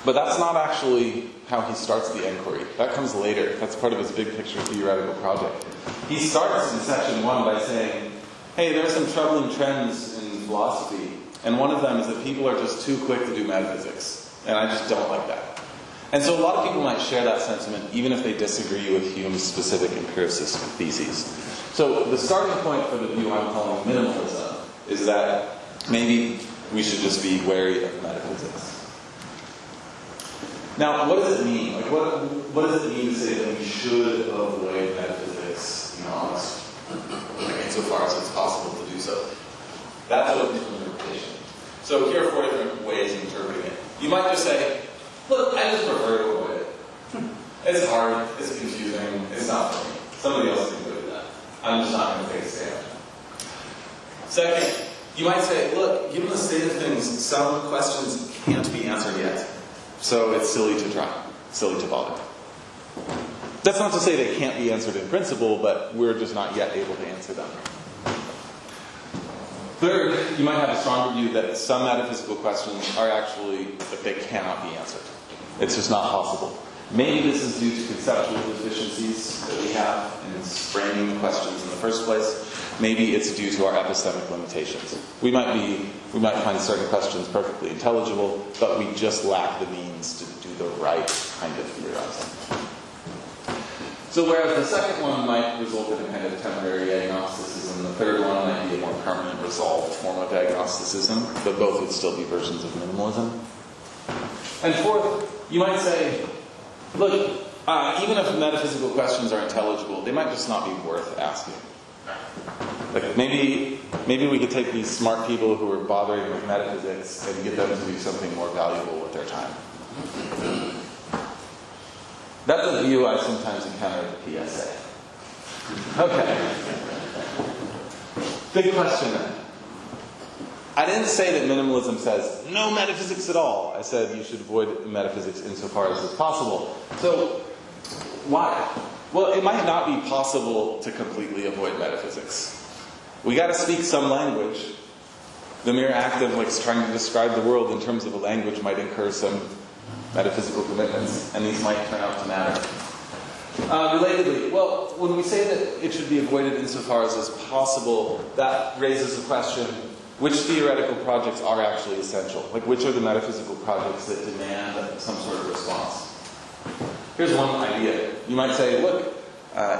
But that's not actually how he starts the inquiry. That comes later. That's part of his big picture theoretical project. He starts in section 1 by saying, hey, there are some troubling trends in philosophy, and one of them is that people are just too quick to do metaphysics, and I just don't like that. And so a lot of people might share that sentiment even if they disagree with Hume's specific empiricist theses. So the starting point for the view I'm calling minimalism is that maybe we should just be wary of metaphysics. Now, what does it mean? Like, what does it mean to say that we should avoid metaphysics, insofar as it's possible to do so? That's what interpretation. So here are 4 different ways of interpreting it. You might just say, look, I just prefer to avoid it. It's hard, it's confusing, it's not for me. Somebody else can do that. I'm just not going to take a stand. Second, you might say, look, given the state of things, some questions can't be answered yet. So it's silly to try, silly to bother. That's not to say they can't be answered in principle, but we're just not yet able to answer them. Third, you might have a stronger view that some metaphysical questions are actually, that they cannot be answered. It's just not possible. Maybe this is due to conceptual deficiencies that we have in framing the questions in the first place. Maybe it's due to our epistemic limitations. We might find certain questions perfectly intelligible, but we just lack the means to do the right kind of theorizing. So whereas the second one might result in a kind of temporary agnosticism, the third one might be a more permanent, resolved form of agnosticism, but both would still be versions of minimalism. And fourth, you might say, look, even if metaphysical questions are intelligible, they might just not be worth asking. Like maybe we could take these smart people who are bothering with metaphysics and get them to do something more valuable with their time. That's a view I sometimes encounter at the PSA. Okay. Big question then. I didn't say that minimalism says no metaphysics at all. I said you should avoid metaphysics insofar as is possible. So, why? Well, it might not be possible to completely avoid metaphysics. We got to speak some language. The mere act of trying to describe the world in terms of a language might incur some metaphysical commitments, and these might turn out to matter. Relatedly, well, when we say that it should be avoided insofar as is possible, that raises the question, which theoretical projects are actually essential? Which are the metaphysical projects that demand some sort of response? Here's one idea. You might say, look,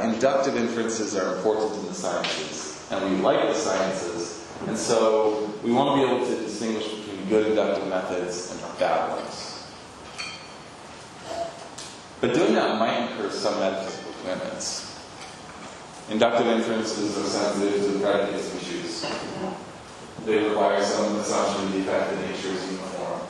inductive inferences are important in the sciences, and we like the sciences, and so we want to be able to distinguish between good inductive methods and bad ones. But doing that might incur some metaphysical commitments. Inductive inferences are sensitive to the predicates we choose. They require some assumption of the effect that nature is uniform.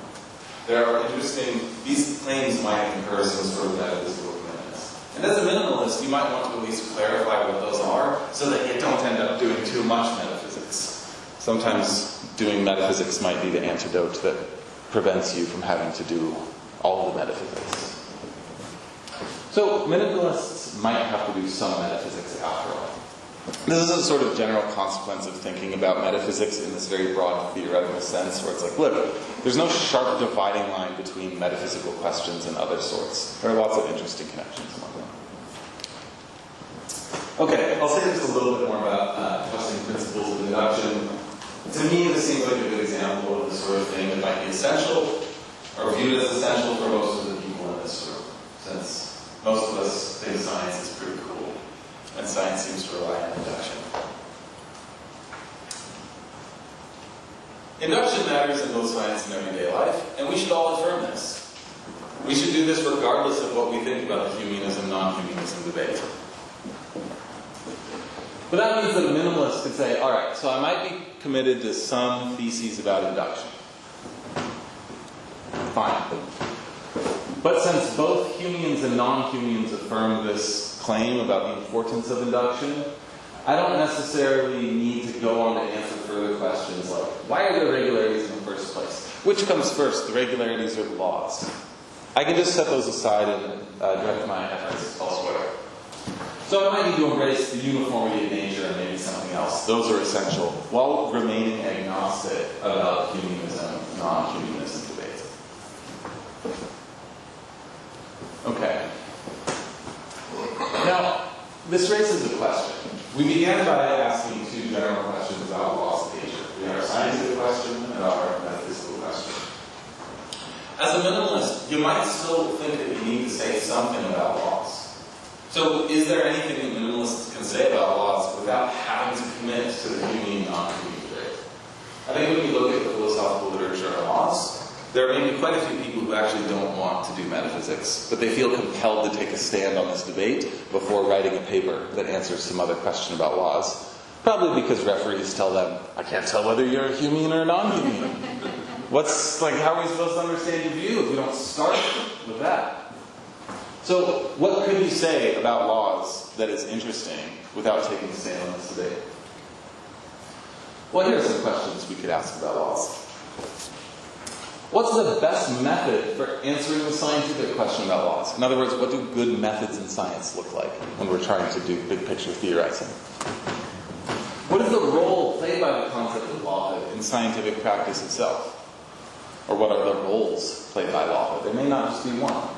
These claims might incur some sort of metaphysical commitments. And as a minimalist, you might want to at least clarify what those are so that you don't end up doing too much metaphysics. Sometimes doing metaphysics might be the antidote that prevents you from having to do all the metaphysics. So minimalists might have to do some metaphysics after all. This is a sort of general consequence of thinking about metaphysics in this very broad theoretical sense, where it's look, there's no sharp dividing line between metaphysical questions and other sorts. There are lots of interesting connections among them. Okay, I'll say just a little bit more about trusting principles of induction. To me, this seems like a good example of the sort of thing that might be essential, or viewed as essential for most of the people in this room. us think science is pretty cool, and science seems to rely on induction. Induction matters in both science and everyday life, and we should all affirm this. We should do this regardless of what we think about the humanism, non-humanism debate. But that means that a minimalist could say, all right, so I might be committed to some theses about induction. Fine. But since both Humeans and non-Humeans affirm this claim about the importance of induction, I don't necessarily need to go on to answer further questions like, why are there regularities in the first place? Which comes first, the regularities or the laws? I can just set those aside and direct my efforts elsewhere. So I might need to embrace the uniformity of nature and maybe something else. Those are essential, while remaining agnostic about humanism, non-humanism debate. Okay. Now, this raises a question. We began by asking two general questions about laws of nature. We had our scientific question and our metaphysical question. As a minimalist, you might still think that you need to say something about laws. So, is there anything that minimalists can say about laws without having to commit to the Humean, non-Humean debate? I think when you look at the philosophical literature on laws, there are maybe quite a few people who actually don't want to do metaphysics, but they feel compelled to take a stand on this debate before writing a paper that answers some other question about laws. Probably because referees tell them, I can't tell whether you're a Humean or a non-Humean. How are we supposed to understand your view if we don't start with that? So, what could you say about laws that is interesting without taking a stand on this debate? Well, here are some questions we could ask about laws. What's the best method for answering the scientific question about laws? In other words, what do good methods in science look like when we're trying to do big picture theorizing? What is the role played by the concept of lawhood in scientific practice itself? Or what are the roles played by lawhood? There may not just be one.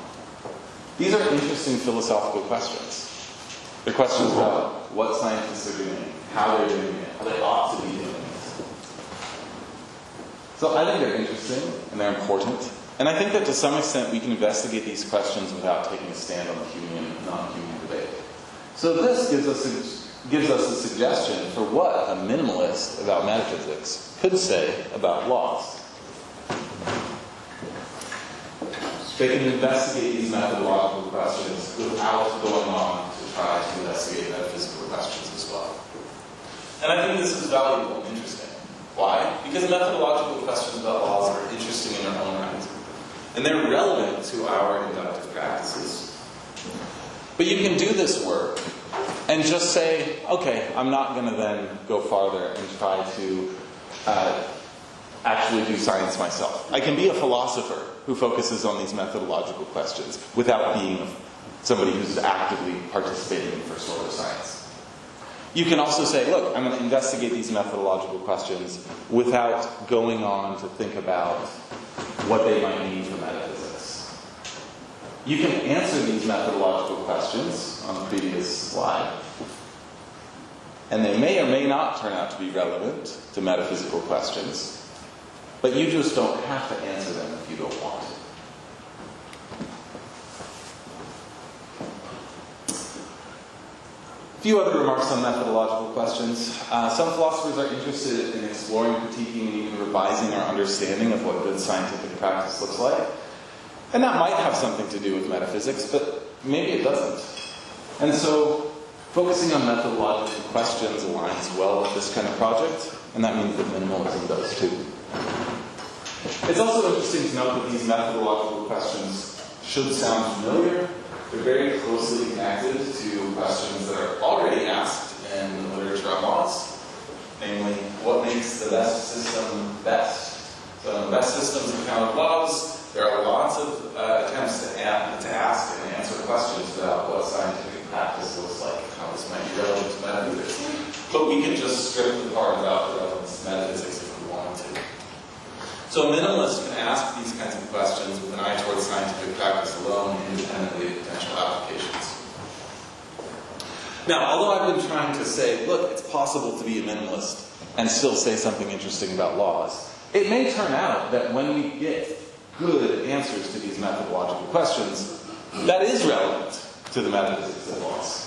These are interesting philosophical questions. They're questions about what scientists are doing, how they're doing it, how they ought to be doing it. So I think they're interesting and they're important. And I think that to some extent we can investigate these questions without taking a stand on the Humean, non-Humean debate. So this gives us a suggestion for what a minimalist about metaphysics could say about laws. They can investigate these methodological questions without going on to try to investigate metaphysical questions as well. And I think this is valuable and interesting. Why? Because methodological questions about laws are interesting in their own right. And they're relevant to our inductive practices. But you can do this work and just say, okay, I'm not going to then go farther and try to actually do science myself. I can be a philosopher who focuses on these methodological questions without being somebody who's actively participating in first order science. You can also say, look, I'm going to investigate these methodological questions without going on to think about what they might mean for metaphysics. You can answer these methodological questions on the previous slide, and they may or may not turn out to be relevant to metaphysical questions, but you just don't have to answer them if you don't want to. A few other remarks on methodological questions. Some philosophers are interested in exploring, critiquing, and even revising our understanding of what good scientific practice looks like. And that might have something to do with metaphysics, but maybe it doesn't. And so, focusing on methodological questions aligns well with this kind of project, and that means that minimalism does too. It's also interesting to note that these methodological questions should sound familiar. They're very closely connected to questions that are already asked in the literature on laws, namely, what makes the best system best? So in the best systems of account of laws, there are lots of attempts to ask and answer questions about what scientific practice looks like, how this might be relevant to metaphysics. But we can just strip the part about the relevance to metaphysics if we wanted to. So a minimalist can ask these kinds of questions with an eye towards scientific practice alone, independently of potential applications. Now, although I've been trying to say, look, it's possible to be a minimalist and still say something interesting about laws, it may turn out that when we get good answers to these methodological questions, that is relevant to the metaphysics of laws.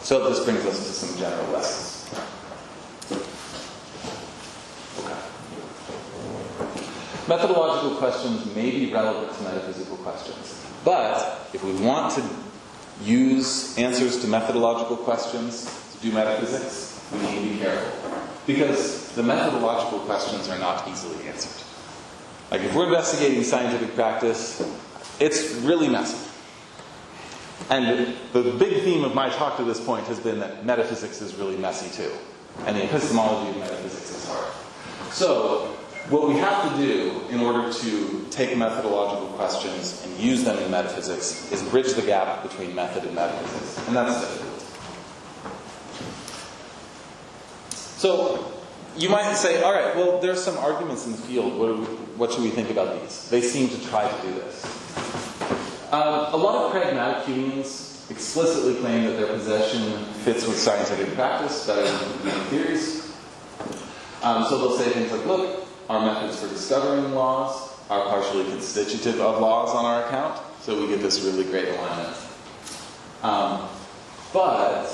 So this brings us to some general lessons. Okay. Methodological questions may be relevant to metaphysical questions, but if we want to use answers to methodological questions to do metaphysics, we need to be careful. Because the methodological questions are not easily answered. Like if we're investigating scientific practice, it's really messy. And the big theme of my talk to this point has been that metaphysics is really messy too. And the epistemology of metaphysics is hard. So, what we have to do in order to take methodological questions and use them in metaphysics is bridge the gap between method and metaphysics. And that's difficult. So, you might say, all right, well, there's some arguments in the field. What should we think about these? They seem to try to do this. A lot of pragmatic Humeans explicitly claim that their position fits with scientific practice better than theories. So they'll say things like, look, our methods for discovering laws are partially constitutive of laws on our account, so we get this really great alignment. But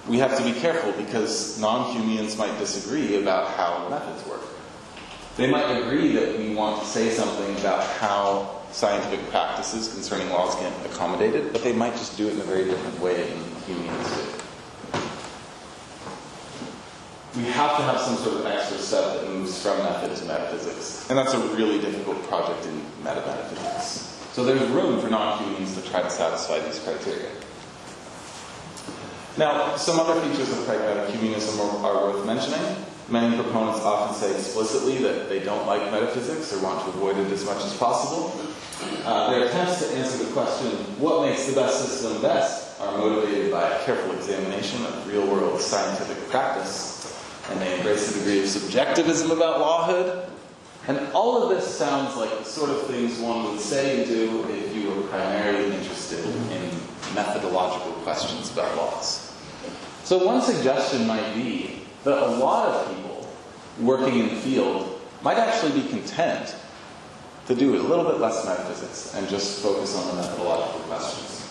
we have to be careful because non-Humeans might disagree about how methods work. They might agree that we want to say something about how scientific practices concerning laws get accommodated, but they might just do it in a very different way than Humeans do. We have to have some sort of extra step that moves from method to metaphysics. And that's a really difficult project in metaphysics. So there's room for non-Humeans to try to satisfy these criteria. Now, some other features of pragmatic Humeanism are worth mentioning. Many proponents often say explicitly that they don't like metaphysics or want to avoid it as much as possible. Their attempts to answer the question, what makes the best system best, are motivated by a careful examination of real-world scientific practice. And they embrace a degree of subjectivism about lawhood. And all of this sounds like the sort of things one would say and do if you were primarily interested in methodological questions about laws. So one suggestion might be that a lot of people working in the field might actually be content to do a little bit less metaphysics and just focus on the methodological questions.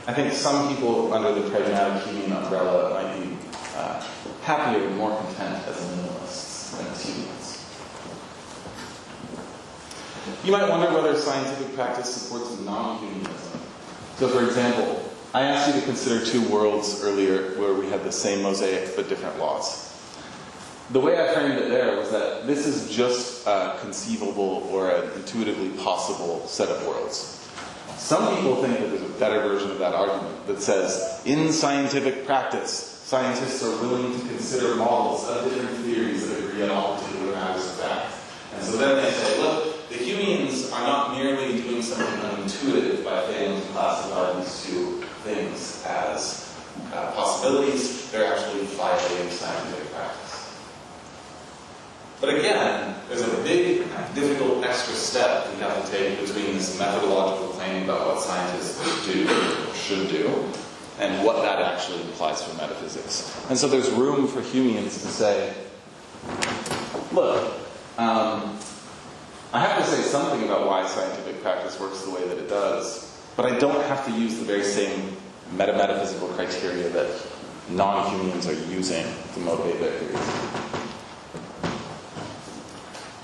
I think some people under the pragmatic Humean umbrella might be happier and more content as minimalists than as Humeans. You might wonder whether scientific practice supports non-humanism. So for example, I asked you to consider two worlds earlier where we had the same mosaic but different laws. The way I framed it there was that this is just a conceivable or an intuitively possible set of worlds. Some people think that there's a better version of that argument that says, in scientific practice, scientists are willing to consider models of different theories that agree on all particular matters of fact. And so then they say, look, the Humeans are not merely doing something unintuitive by failing to classify these two things as possibilities, they're actually violating scientific practice. But again, there's a big, difficult extra step we have to take between this methodological claim about what scientists do or should do and what that actually implies for metaphysics. And so there's room for Humeans to say, look, I have to say something about why scientific practice works the way that it does, but I don't have to use the very same metaphysical criteria that non-Humeans are using to motivate their theories.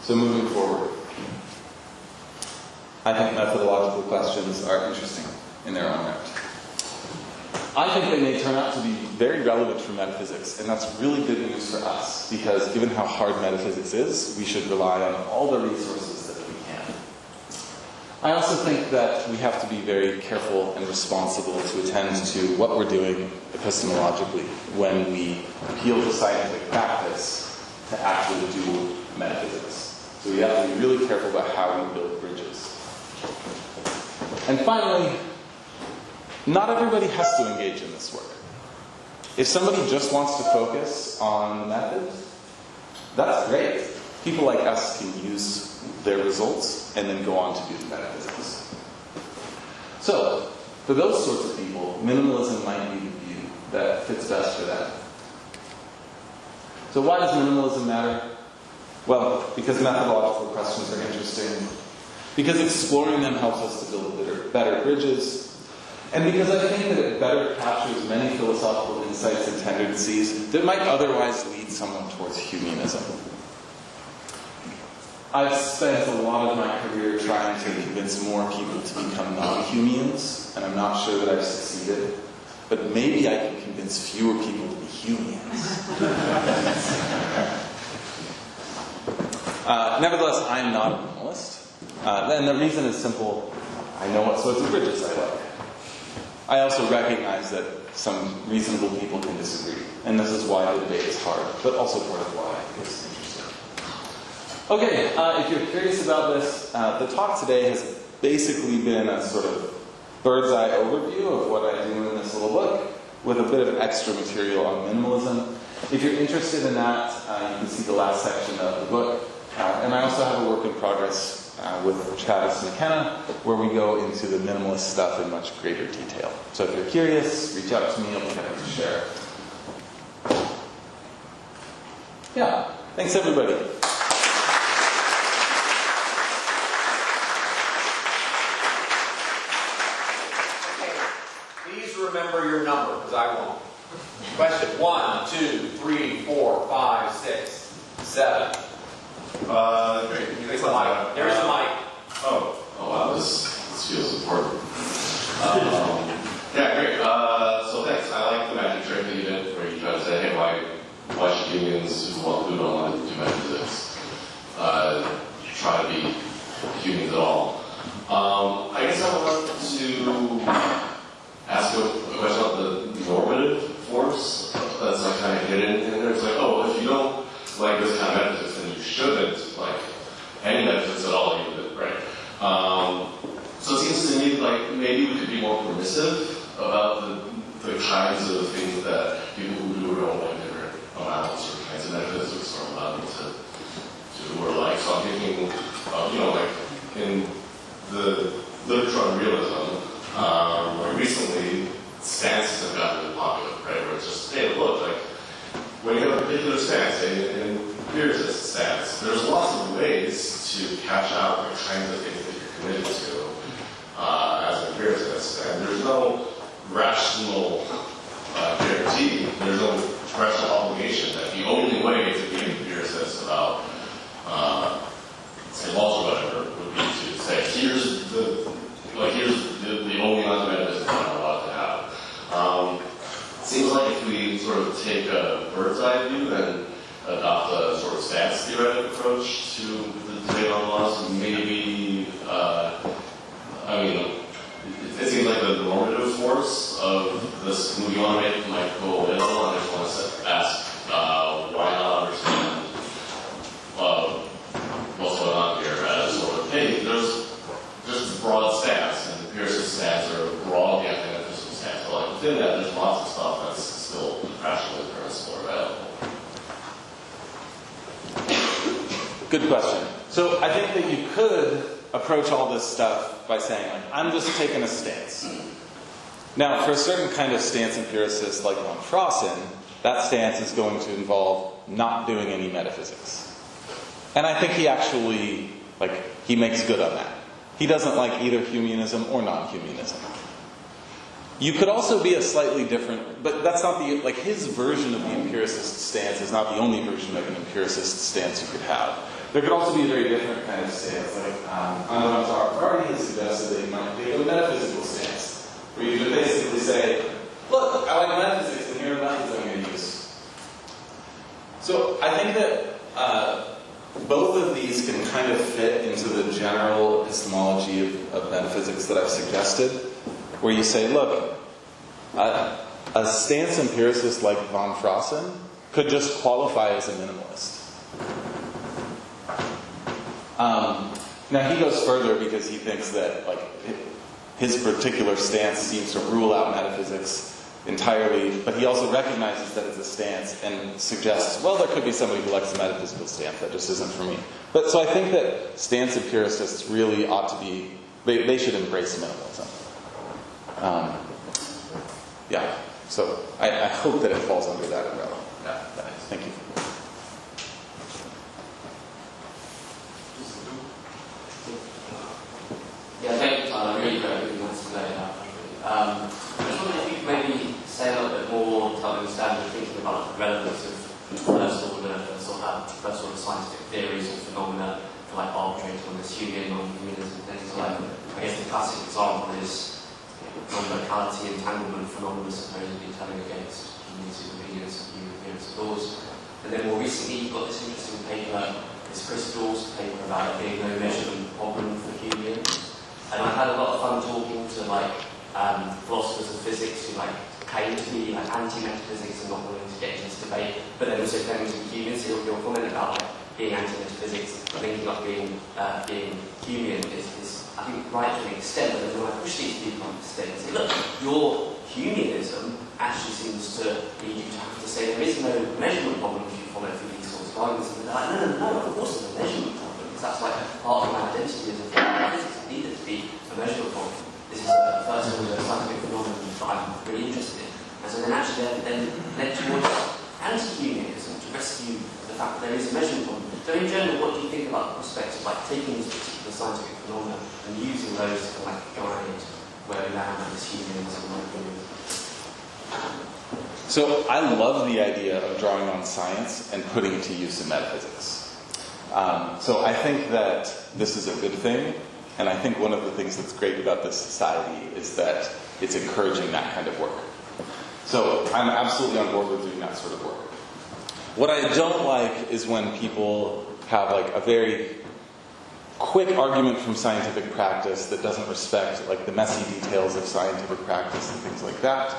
So moving forward, I think methodological questions are interesting in their own right. I think they may turn out to be very relevant for metaphysics, and that's really good news for us, because given how hard metaphysics is, we should rely on all the resources that we can. I also think that we have to be very careful and responsible to attend to what we're doing epistemologically when we appeal to scientific practice to actually do metaphysics. So we have to be really careful about how we build bridges. And finally, not everybody has to engage in this work. If somebody just wants to focus on the method, that's great. People like us can use their results and then go on to do the metaphysics. So, for those sorts of people, minimalism might be the view that fits best for them. So why does minimalism matter? Well, because methodological questions are interesting, because exploring them helps us to build better bridges, and because I think that it better captures many philosophical insights and tendencies that might otherwise lead someone towards humanism. I've spent a lot of my career trying to convince more people to become non-Humeans, and I'm not sure that I've succeeded. But maybe I can convince fewer people to be Humeans. Nevertheless, I'm not a minimalist. And the reason is simple. I know what sorts of bridges I like. I also recognize that some reasonable people can disagree. And this is why the debate is hard, but also part of why it's interesting. Okay, if you're curious about this, the talk today has basically been a sort of bird's eye overview of what I do in this little book, with a bit of extra material on minimalism. If you're interested in that, you can see the last section of the book. And I also have a work in progress with Travis McKenna, where we go into the minimalist stuff in much greater detail. So if you're curious, reach out to me, I'll be happy to share. Yeah, thanks everybody. Remember your number, because I won't. Question 1, 2, 3, 4, 5, 6, 7. Great. There's the mic. There's the mic. Oh wow, this feels important. Yeah, great. So thanks. I like the magic trick that you did, where you try to say, hey, why should humans who don't want to do metaphysics try to be humans at all? I guess I want to ask a question about the normative force that's like kind of hidden in there. It's like, oh, if you don't like this kind of metaphysics, then you shouldn't like any metaphysics at all, right? So it seems to me like maybe we could be more permissive about the kinds of things that people who don't like different amounts or kinds of metaphysics are allowed to do or like. So I'm thinking of, like in the literature on realism, where recently stances have gotten really popular, right? Where it's just, hey, look, like when you have a particular stance, an empiricist stance, there's lots of ways to catch out the kinds of things that you're committed to as an empiricist, and there's no rational guarantee, there's no rational obligation that the only way to be an empiricist about, say, laws or whatever, would be to say, here's the only amount of metaphysics that I'm allowed to have. Seems like if we sort of take a bird's eye view and adopt a sort of stance theoretic approach to the debate on laws, maybe, it seems like the normative force of this movie you want to make might go away a little, and I just want to ask why not understand what's going on here as sort of, hey, there's just a broad stance, and empiricist stance or broadly anti-metaphysical stance, but like within that there's lots of stuff that's still rationally permissible or available. Good question. So I think that you could approach all this stuff by saying, like, I'm just taking a stance. Now, for a certain kind of stance empiricist like von Frossen, that stance is going to involve not doing any metaphysics. And I think he actually, he makes good on that. He doesn't like either humanism or non-humanism. You could also be a slightly different, but that's not his version of the empiricist stance is not the only version of an empiricist stance you could have. There could also be a very different kind of stance, Anand Sarkar has suggested that you might take a metaphysical stance, where you could basically say, look, I like metaphysics, and here are the methods I'm going to use. So I think that both of these can kind of fit into the general epistemology of metaphysics that I've suggested, where you say, look, a stance empiricist like von Frossen could just qualify as a minimalist. Now he goes further because he thinks that his particular stance seems to rule out metaphysics entirely, but he also recognizes that it's a stance and suggests, well, there could be somebody who likes a metaphysical stance, that just isn't for me. But so I think that stance empiricists really ought to be, they should embrace minimalism. Yeah, so I hope that it falls under that umbrella. Yeah, thank you. about the relevance of first order scientific theories or phenomena for like arbitrating on this Humean, non-humanism things. Like, I guess the classic example is non-locality entanglement phenomena supposedly telling against community obedience and adherence to laws. And then more recently, you've got this interesting paper, this crystals paper about it being no measurement problem for Humeans. And I've had a lot of fun talking to like philosophers of physics who like claim to be like anti-metaphysics and not willing to get into this debate, but then also claiming to be Humean. So your comment about like being anti-metaphysics, linking up being Humean is I think right to an extent. But then when I push these people on the stage and say, look, your Humeanism actually seems to lead you to have to say there is no measurement problem if you follow through these sorts of arguments. And they're like, no, of course there's a measurement problem, because that's like part of my identity as a physics. It needed to be a measurement problem. This is the first order scientific phenomenon that I'm really interested in. And so then actually then led towards anti-Humeanism to rescue the fact that there is a measurement problem. So in general, what do you think about the prospects of like taking these particular scientific phenomena and using those to like guide where we land as Humeans and non-humans? So I love the idea of drawing on science and putting it to use in metaphysics. So I think that this is a good thing, and I think one of the things that's great about this society is that it's encouraging that kind of work. So I'm absolutely on board with doing that sort of work. What I don't like is when people have like a very quick argument from scientific practice that doesn't respect like the messy details of scientific practice and things like that,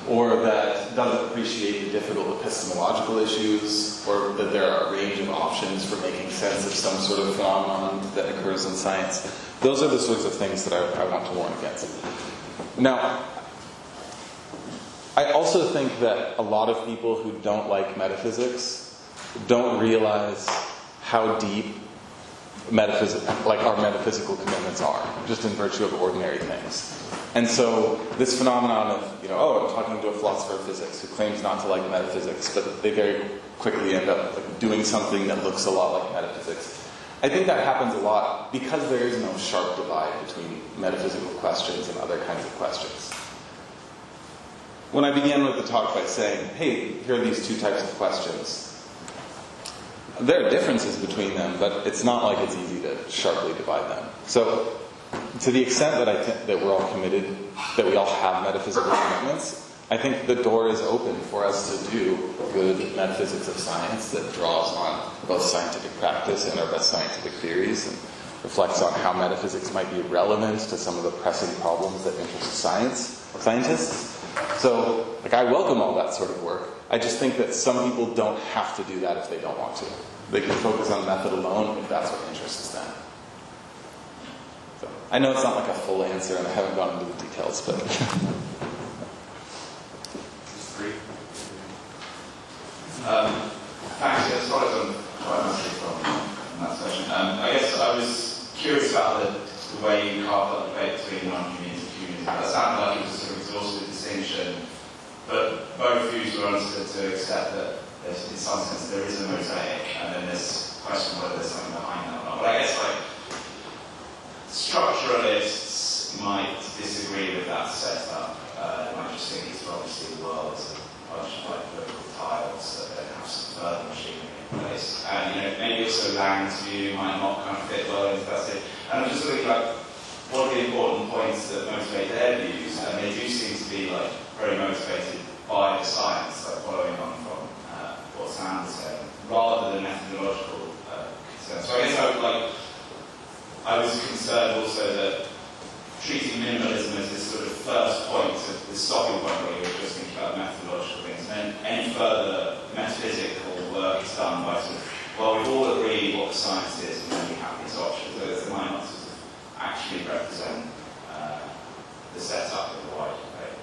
or that doesn't appreciate the difficult epistemological issues, or that there are a range of options for making sense of some sort of phenomenon that occurs in science. Those are the sorts of things that I want to warn against. Now, I also think that a lot of people who don't like metaphysics don't realize how deep our metaphysical commitments are, just in virtue of ordinary things. And so this phenomenon of, I'm talking to a philosopher of physics who claims not to like metaphysics, but they very quickly end up like doing something that looks a lot like metaphysics. I think that happens a lot because there is no sharp divide between metaphysical questions and other kinds of questions. When I began with the talk by saying, hey, here are these two types of questions, there are differences between them, but it's not like it's easy to sharply divide them. So, to the extent that we're all committed, that we all have metaphysical commitments, I think the door is open for us to do good metaphysics of science that draws on both scientific practice and our best scientific theories, and reflects on how metaphysics might be relevant to some of the pressing problems that interest scientists. So, I welcome all that sort of work. I just think that some people don't have to do that if they don't want to. They can focus on method alone if that's what interests them. So, I know it's not like a full answer, and I haven't gone into the details, but... Thanks. As far as I'm quite mostly from that session, I guess I was curious about the way you carved up the debate between non-humans and humans. That sounded like it was a sort of exhaustive distinction, but both views were understood to accept that in some sense there is a mosaic, and then there's a question whether there's something behind that or not. But I guess structuralists might disagree with that setup. They might just think it's obviously the world is a bunch of vertical tiles that then have some further machinery in place. And maybe also Lang's view might not kind of fit well into that. And I'm just looking what are the important points that motivate their views, and they do seem to be very motivated by the science, following on from what Sam was saying, rather than methodological concerns. So I guess I was concerned also that treating minimalism as this sort of first point, the stopping point where you're just thinking about methodological things, and then any further metaphysical work is done by we all agree what the science is, and then we have these options. So it might not actually represent the setup of the wider debate.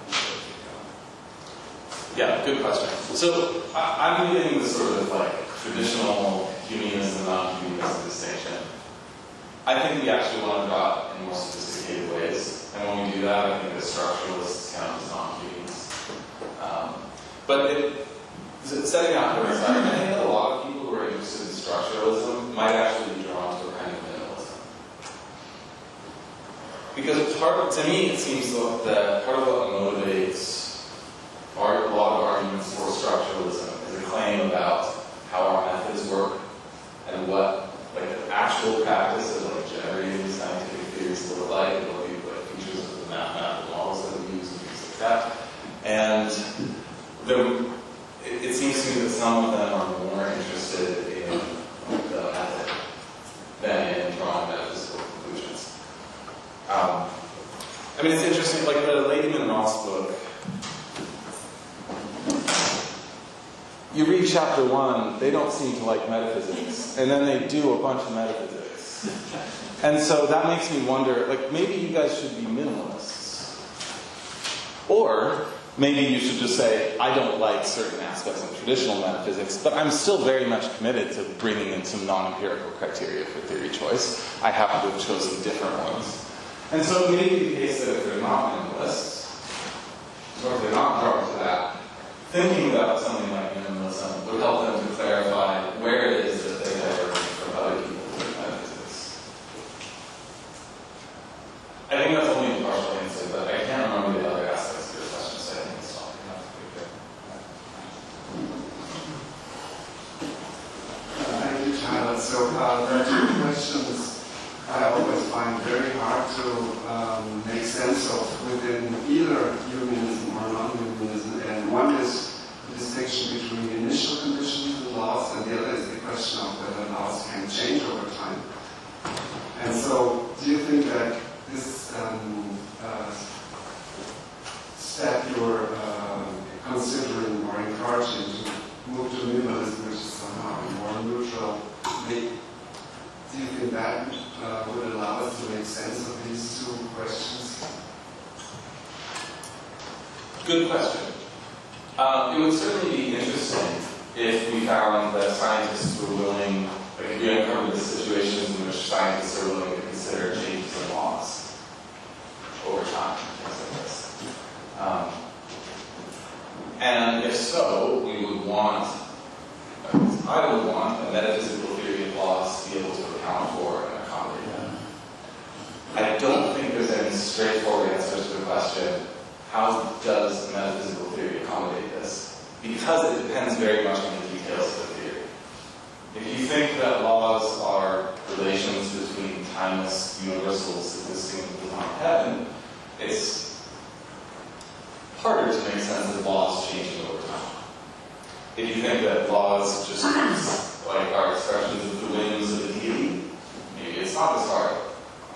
Yeah, good question. So I'm getting the sort of traditional humanism and non-humanism distinction. I think we actually want to draw it in more sophisticated ways, and when we do that, I think the structuralists count as non-humans. But setting out for aside, I think that a lot of people who are interested in structuralism might actually be drawn to a kind of minimalism. Because to me, it seems that part of what motivates a lot of arguments for structuralism is a claim about how our methods work and what like the actual practice of like generating scientific theories look like, and what features of the mathematical models that we use and things like that. And it seems to me that some of them are more interested in the method than in drawing metaphysical conclusions. I mean, it's interesting, like the Ladyman Ross book, you read chapter 1, they don't seem to like metaphysics, and then they do a bunch of metaphysics. And so that makes me wonder, like, maybe you guys should be minimalists. Or maybe you should just say, I don't like certain aspects of traditional metaphysics, but I'm still very much committed to bringing in some non-empirical criteria for theory choice. I happen to have chosen different ones. And so it may be the case that if they're not minimalists, or if they're not drawn to that, thinking about something like minimalism would help them to clarify where it is that they diverge from other people in metaphysics. I think that's only a partial answer, but I can't remember the other aspects of your question, so I think it's all enough to be good. Thank you, Tyler. So there are two questions I always find very hard to make sense of within either humanism or non-humanism. And one is the distinction between the initial conditions and laws, and the other is the question of whether laws can change over time. And so, do you think that this step you're considering or encouraging to move to minimalism, which is somehow more neutral, do you think that would allow us to make sense of these two questions? Good question. It would certainly be interesting if we found that scientists were willing, like if we uncovered the situations in which scientists are willing to consider changes in laws over time, things like this. And if so, we would want, I would want a metaphysical theory of laws to be able to account for and accommodate them. I don't think there's any straightforward answer to the question, how does a metaphysical theory accommodate this? Because it depends very much on the details of the theory. If you think that laws are relations between timeless universals existing beyond heaven, it's harder to make sense of laws changing over time. If you think that laws just like are expressions of the whims of the deity, maybe it's not as hard.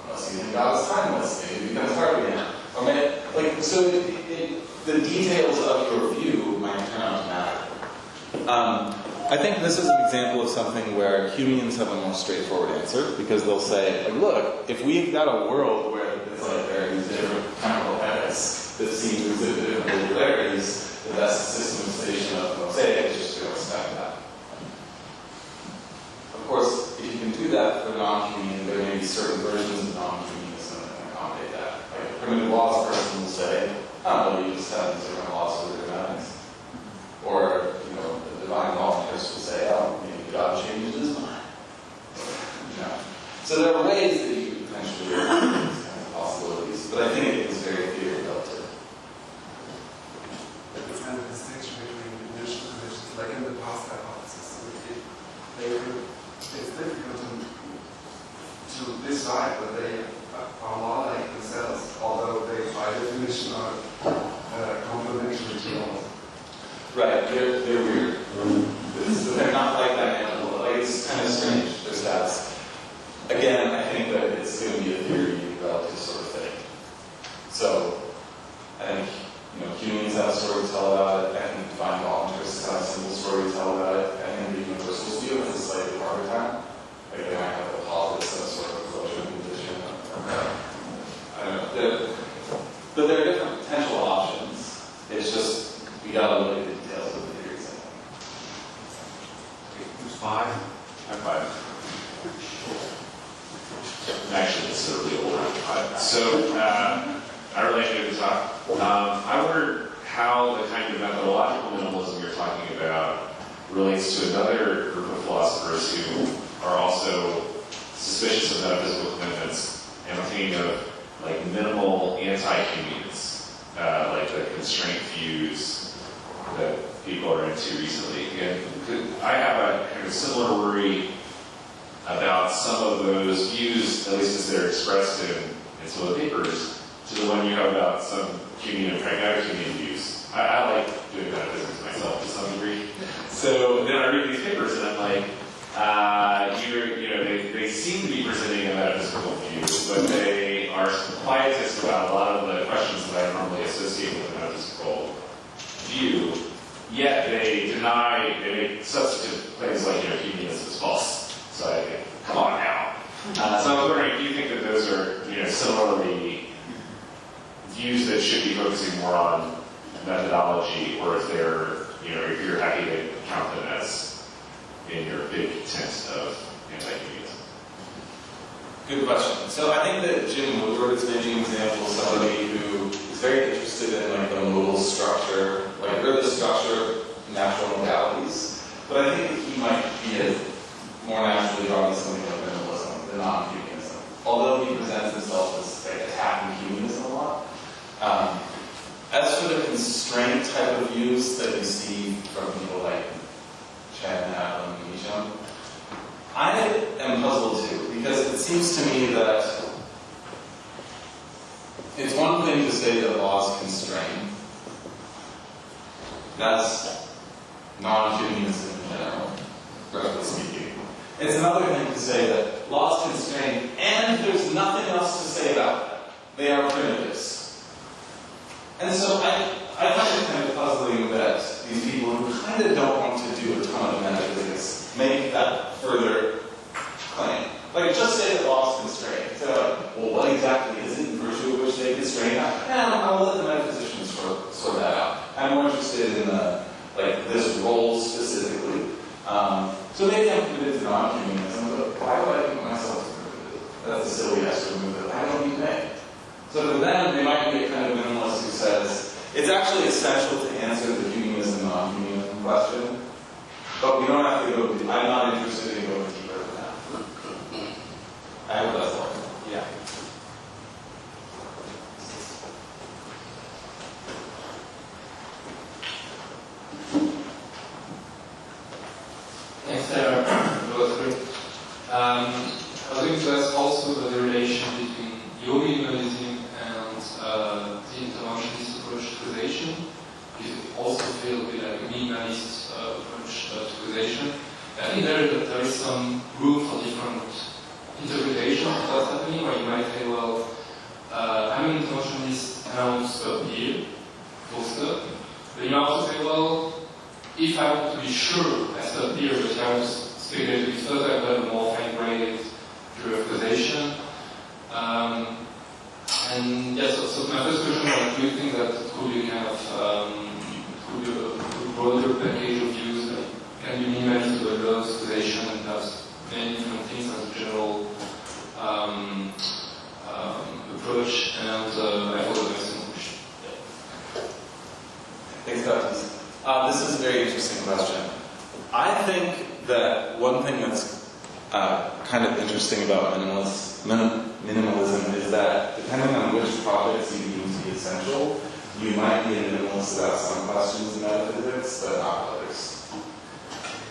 Unless you think God is timeless, maybe it becomes hard again. Or maybe, like, so the details of your view might turn out to matter. I think this is an example of something where Humeans have a more straightforward answer, because they'll say, like, look, if we've got a world where it's like there are these different temporal epochs that seem to exhibit different regularities, the best systemization of the mosaic is just to respect that. Of course, if you can do that for non-Humean, there may be certain versions of non-Humeanism that can accommodate that. Like a primitive laws person will say, oh, well, you just have these different laws for different atoms. Or, you know, the divine law person will say, oh, maybe God changed his mind. You know? So there are ways that you could potentially work with these kinds of possibilities, but I think it is very theory relative. It's kind of a distinction between initial conditions, like in the past hypothesis. It's difficult to decide whether they are law-like themselves, although they, by definition, are complementary to laws. Right, they're weird. They're not like that animal. Like, it's kind of strange, their stats. Again, I think that it's going to be a theory relative sort of thing. So, I think, you know, Humeans have a story to tell about it. I think divine law interests have a simple story to tell about it. I think the universals do have a slightly harder time. Like, they might have to posit some sort of closure condition. I don't know. But there are different potential options. It's just, we gotta look at the details of the theories, I think. Who's 5? I'm 5. Actually, considerably older than 5. So, I really enjoyed the talk. I wonder how the kind of methodological minimalism you're talking about relates to another group of philosophers who are also suspicious of metaphysical commitments. And I'm thinking of like minimal anti-Humeans, like the constraint views, that people are into recently. And I have a kind of similar worry about some of those views, at least as they're expressed in some of the papers, to the one you have about some Humean and pragmatic Humean views. I like doing metaphysics myself to some degree. So then I read these papers and I'm like, they seem to be presenting a metaphysical view, but they are quietist about a lot of the questions that I normally associate with a metaphysical view, yet they make substantive claims like, humanism is false. So I think, come on now. So I was wondering if you think that those are, similarly views that should be focusing more on methodology, or if they're, if you're happy to count them as in your big tent of anti-humanism. Good question. So I think that Jim Woodward is maybe an example of somebody who is very interested in the modal structure, or the structure of natural modalities. But I think that he might be more naturally drawn to something like minimalism than non-humanism. Although he presents himself as attacking humanism a lot. As for the constraint type of views that you see from people like Chen, Adam, and Misham, I am puzzled too, because it seems to me that it's one thing to say that laws constrain. That's non-humanism in general, roughly speaking. It's another thing to say that laws constrain, and there's nothing else to say about them. They are primitives. And so I find it kind of puzzling that these people who kind of don't want to do a ton of metaphysics make that further claim. Just say that laws constrain. So, well, what exactly is it in virtue of which they constrain? I'll let the metaphysicians sort that out. I'm more interested in this role specifically. So maybe I'm committed to non-humanism, but why would I put myself to it? That's a silly extra move that I don't need to make. So to them, they might be a kind of minimalist who says, it's actually essential to answer the humanism, non-humanism question, but we don't have to go, I'm not interested in going deeper than that. I hope that's all. Yeah. Thanks, Sarah. That was great. I was going to ask also the relation between your minimalism and the interventionist approach to causation. You also feel a bit like a minimalist approach to causation. I think there is some room for different interpretations of what's happening, where you might say, well, I'm an interventionist and I want to stop here, full stop. But you might also say, well, if I want to be sure I stop here, but I want to speculate a bit further, I've got a more fine-grained theory of causation. And yes, so my first question was, do you think that it could be kind of could be a broader package of views that can be minimalist to allows causation and does many different things as a general approach? And I thought the question. Thanks, Dr. This is a very interesting question. I think that one thing that's kind of interesting about minimalism is that depending on which projects you deem to be essential, you might be a minimalist about some questions in metaphysics, but not others.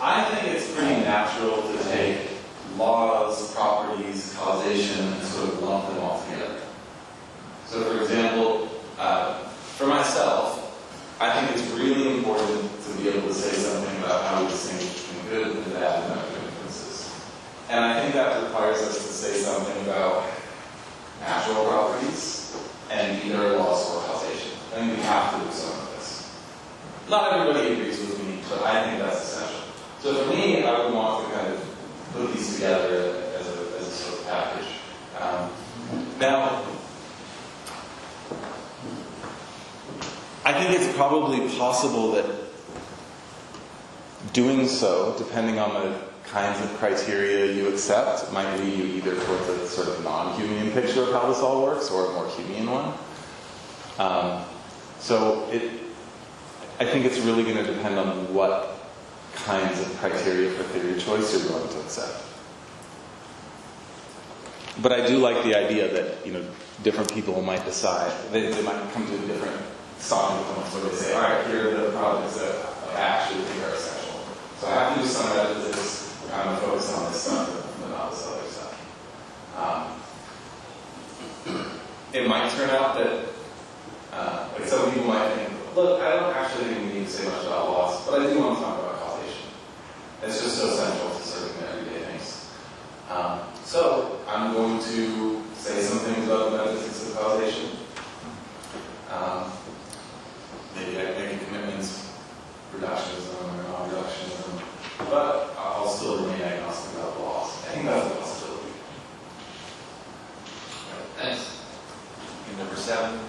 I think it's pretty natural to take laws, properties, causation, and sort of lump them all together. So for example, for myself, I think it's really important to be able to say something about how we distinguish between good and bad and negative inferences. And I think that requires us to say something about natural properties and either laws or causation. I think we have to do some of this. Not everybody agrees with me, but I think that's essential. So for me, I would want to kind of put these together as a sort of package. Now, I think it's probably possible that doing so, depending on the kinds of criteria you accept, might lead you either towards a sort of non-Humean picture of how this all works or a more Humean one. I think it's really going to depend on what kinds of criteria for theory choice you're going to accept. But I do like the idea that, different people might decide, they might come to different stopping points where they say, all right, here are the projects that I actually think are essential. So I have to do some metaphysics, kind of focus on this stuff and not this other stuff. It might turn out that, like some people might think, look, I don't actually think we need to say much about loss, but I do want to talk about causation. It's just so central to certain everyday things. So I'm going to say some things about the metaphysics of causation. Maybe I make a commitment to reductionism or non-reductionism, but I'll still remain agnostic about the loss. I think that's a possibility. Thanks. And number 7.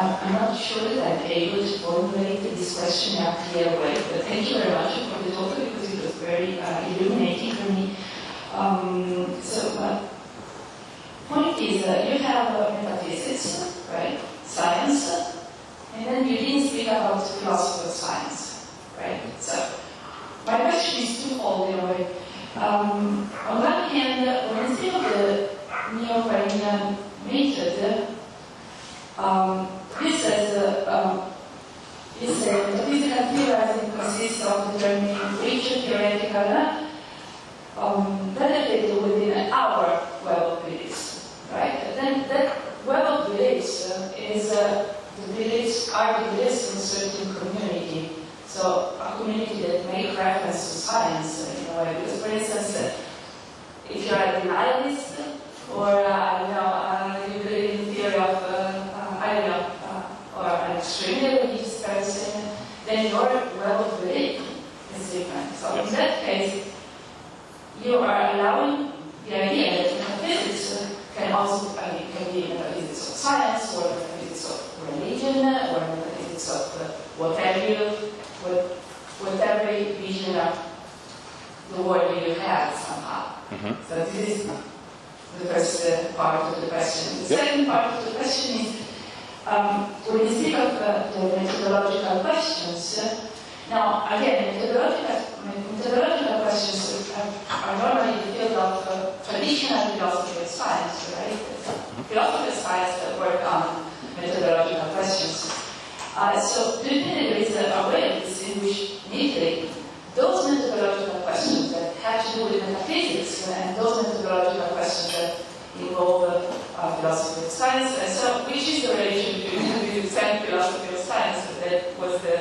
I'm not sure that I'm able to formulate this question in a clear way, but thank you very much for the talk because it was very illuminating for me. So, point is, you have metaphysics, right? Science, and then you didn't speak about philosophy of science, right? So, my question is twofold in a way. On one hand, when you think of the neo-Parmenian method, this says metaphysical theorizing consists of determining which theoretical benefit within our web of beliefs, right? Then that web of beliefs is the beliefs are the beliefs in a certain community. So a community that make reference to science in a way. Because for instance, if you're a denialist or you believe in the theory of or an extremely religious person, then your web of belief is different. So in that case, you are allowing the idea that metaphysics can also can be metaphysics of science, or metaphysics of religion, or metaphysics of whatever vision of the world you have somehow. So this is the first part of the question. The second part of the question is, when you speak of the methodological questions, now again, methodological questions are normally the field of traditional philosophy of science, right? Philosophy of science work on methodological questions. So do you think there is a way to distinguish neatly those methodological questions that have to do with metaphysics and those methodological questions that involve philosophy of science? And so which is the relation between the same philosophy of science that was the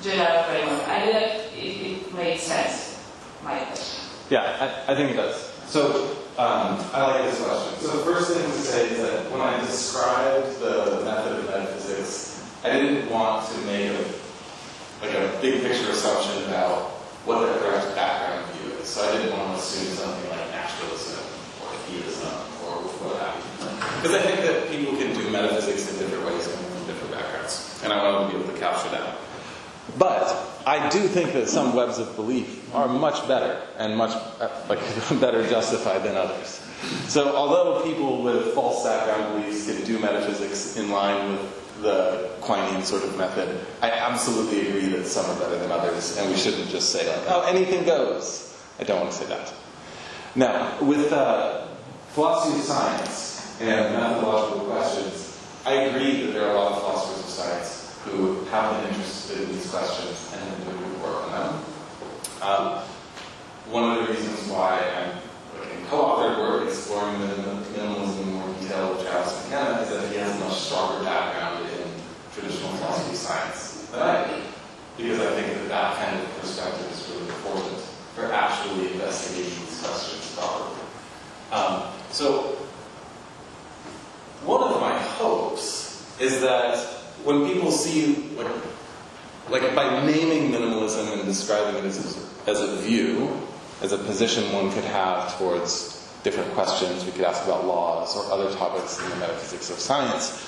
general framework? I don't know if it makes sense, my question. Yeah, I think it does. So, I like this question. So the first thing to say is that when I described the method of metaphysics, I didn't want to make a big picture assumption about what the correct background view is. So I didn't want to assume something like naturalism or theism or what have you. Because I think that people can do metaphysics in different ways and from different backgrounds. And I want to be able to capture that. But I do think that some webs of belief are much better and much better justified than others. So although people with false background beliefs can do metaphysics in line with the Quinian sort of method, I absolutely agree that some are better than others, and we shouldn't just say like, oh, anything goes. I don't want to say that. Now, with philosophy of science and methodological questions, I agree that there are a lot of philosophers of science who have been interested in these questions and have been doing good work on them. One of the reasons why I'm in co-authored work exploring minimalism in more detail with Charles McKenna is that he has a much stronger background in traditional philosophy of science than I do, because I think that kind of perspective is really important for actually investigating these questions properly. So, one of my hopes is that when people see, like by naming minimalism and describing it as a view, as a position one could have towards different questions we could ask about laws or other topics in the metaphysics of science,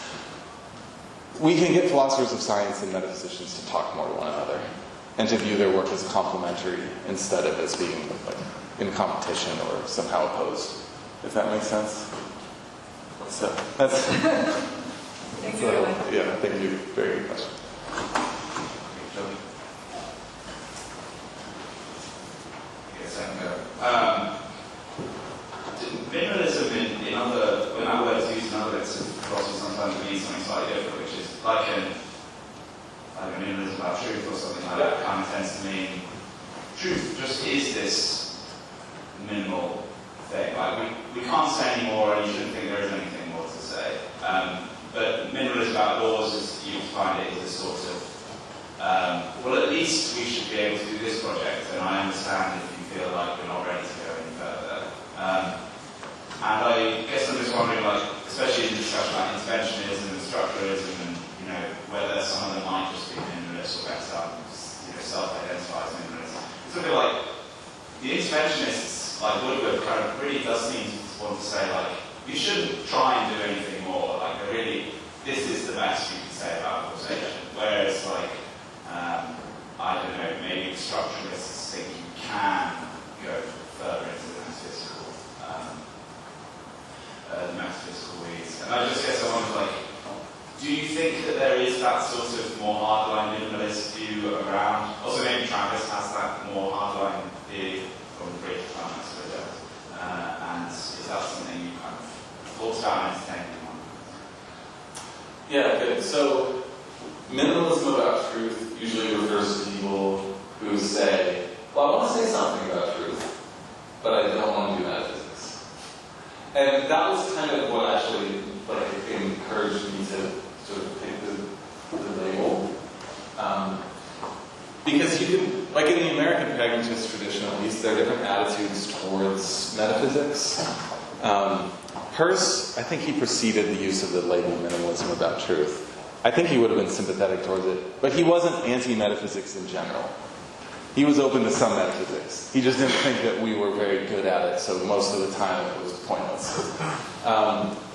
we can get philosophers of science and metaphysicians to talk more to one another and to view their work as complementary instead of as being in competition or somehow opposed. If that makes sense? So that's... Thank you very much. Yeah, thank you. Very good question. Yes, I can go. like a minimalism about truth or something like that kind of tends to mean truth just is this minimal thing. Like we can't say any more, and you shouldn't think there is anything more to say. But minimalism about laws is, you find it is a sort of well, at least we should be able to do this project, and I understand if you feel like we're not ready to go any further. And I guess I'm just wondering, like, especially in the discussion about interventionism and structuralism, and whether some of them might just be minimalist or better, self-identify as minimalist. It's a bit like the interventionists, like Woodward, kind of really does seem to want to say, like, you shouldn't try and do anything more. Like, really, this is the best you can say about causation. Whereas, like, I don't know, maybe the structuralists think you can go further into the metaphysical weeds. And I just guess I wonder, like, do you think that there is that sort of more hardline minimalist view around? Also, maybe Travis has that more hardline view from the British Finance Project. And is that something you kind of thought about and entertained on? Yeah, good. So, minimalism about truth usually refers to people who say, well, I want to say something about truth, but I don't want to do metaphysics. And that was kind of what actually encouraged me to sort of pick the label. Because you can, like in the American pragmatist tradition at least, there are different attitudes towards metaphysics. Peirce, I think he preceded the use of the label minimalism about truth. I think he would have been sympathetic towards it, but he wasn't anti-metaphysics in general. He was open to some metaphysics. He just didn't think that we were very good at it, so most of the time it was pointless.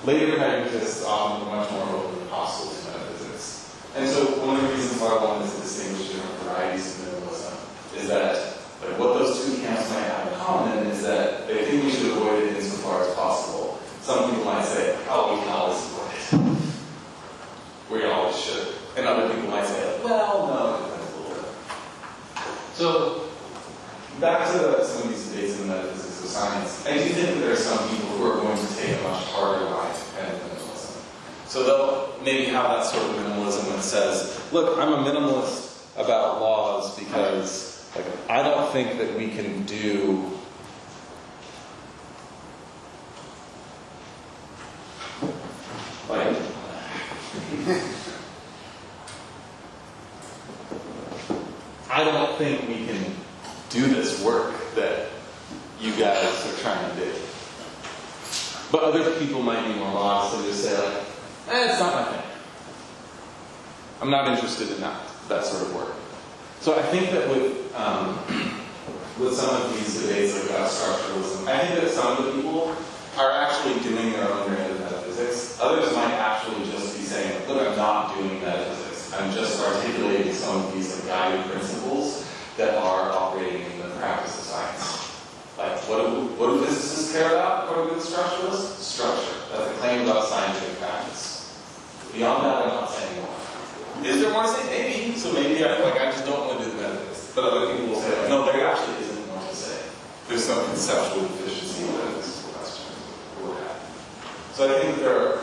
Later pragmatists often were much more open and hostile to metaphysics. And so one of the reasons why I wanted to distinguish different varieties of minimalism is that what those two camps might have in common is that they think we should avoid it insofar as possible. Some people might say, oh, we can always avoid it. We always should. And other people might say, well, no, it depends a little bit. So, back to some of these debates in the metaphysics of science, I do think that there are some people who are going to take a much harder line to defend minimalism. So they'll maybe have that sort of minimalism that says, look, I'm a minimalist about laws because I don't think that we can do I don't think we can do this work that you guys are trying to do. But other people might be more modest and just say, it's not my thing. I'm not interested in that sort of work. So I think that with some of these debates about structuralism, I think that some of the people are actually doing their own brand of metaphysics. Others might actually just be saying, look, I'm not doing metaphysics. I'm just articulating some of these guiding principles that are operating in the practice of science. Like, what do physicists care about according to the structuralists? Structure. That's a claim about scientific practice. Beyond that, I'm not saying more. Is there more to say? Maybe. So maybe I just don't want to do the metaphysics. But other people will say, no, there actually isn't more to say. There's some conceptual deficiency in the metaphysical question. So I think that there are,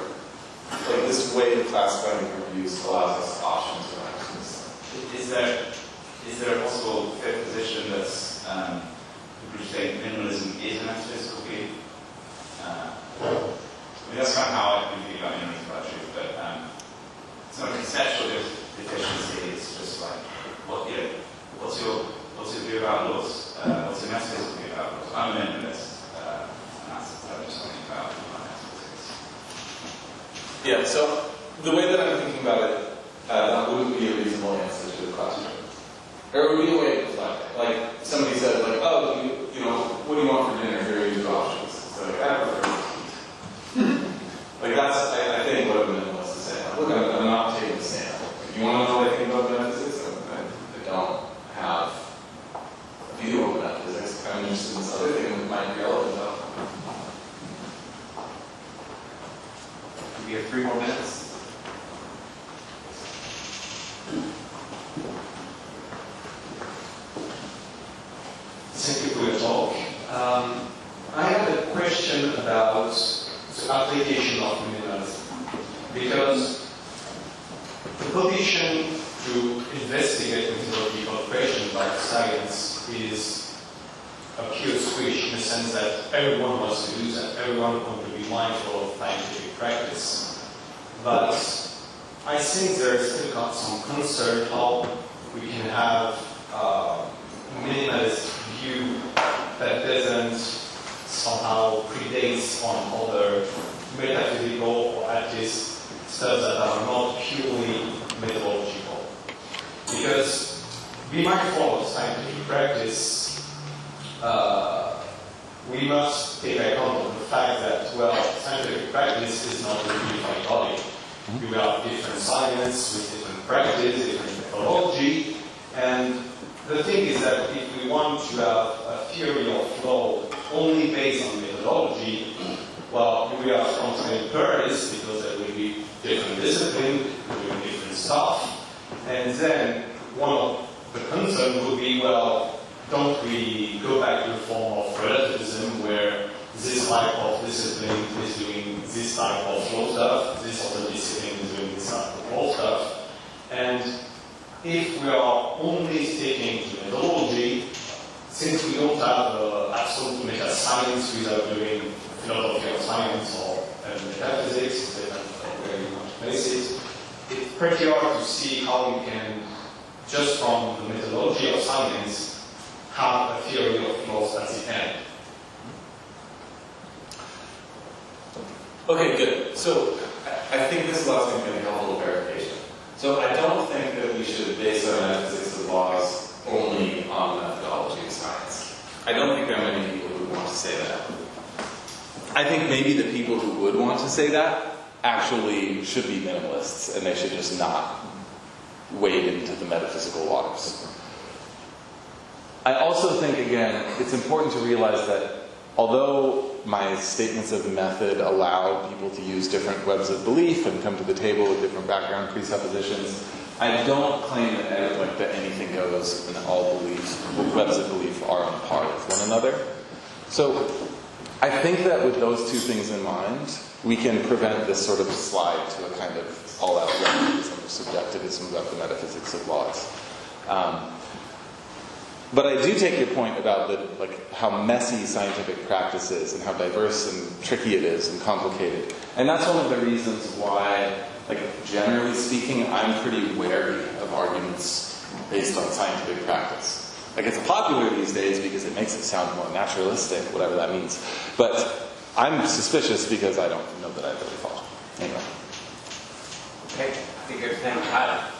this way of classifying different views allows us options for metaphysics. Is there a possible fifth position that's, would you say minimalism is a metaphysical view? That's kind of how I think about minimalism about truth, but some conceptual deficiency is just what's your view about laws? What's your metaphysical view about laws? I'm a minimalist, and that's just something about my metaphysics. Yeah, so the way that I'm thinking about it, that wouldn't be a reasonable answer to the question. There would be a way to reflect it. Like, somebody says, oh, what do you want for dinner? Here are your options. So, I prefer to eat. That's, I think, what a minimalist is saying. Look, I'm not taking a stand. If you want to know what I think about metaphysics, I don't have a view on metaphysics. I'm interested in this other thing that might be relevant, though. We have 3 more minutes. Thank you for your talk. I have a question about the application of minimalism. Because the position to investigate methodological questions like science is a pure squish in the sense that everyone wants to do that. Everyone wants to be mindful of scientific practice. But I think there is still got some concern how we can have a minimalist view that doesn't somehow predates on other metaphysical or at least stuff that are not purely methodological. Because we might follow scientific practice, we must take account of the fact that, well, scientific practice is not a unified body. We have different science with different practice, different methodology, and the thing is that if we want to have a theory of flow only based on methodology, well, we are constantly pluralists because there will be different disciplines doing different stuff, and then one of the concerns would be, well, don't we go back to the form of relativism where this type of discipline is doing this type of flow stuff, this other discipline is doing this type of flow stuff, and if we are only sticking to methodology, since we don't have absolute meta-science without doing philosophy of science or metaphysics, depending on where you want to place it, it's pretty hard to see how we can, just from the methodology of science, have a theory of flows at the end. Okay, good. So I think this last thing can be helpful verification. So I don't think that we should base our metaphysics of laws only on the methodology of science. I don't think there are many people who want to say that. I think maybe the people who would want to say that actually should be minimalists, and they should just not wade into the metaphysical waters. I also think, again, it's important to realize that although my statements of method allow people to use different webs of belief and come to the table with different background presuppositions, I don't claim that anything goes and all webs of belief are on par with one another. So I think that with those two things in mind, we can prevent this sort of slide to a kind of all-out relativism or subjectivism about the metaphysics of laws. But I do take your point about how messy scientific practice is and how diverse and tricky it is and complicated. And that's one of the reasons why, generally speaking, I'm pretty wary of arguments based on scientific practice. It's popular these days because it makes it sound more naturalistic, whatever that means. But I'm suspicious because I don't know that I really follow. Anyway. Okay, I think there's time.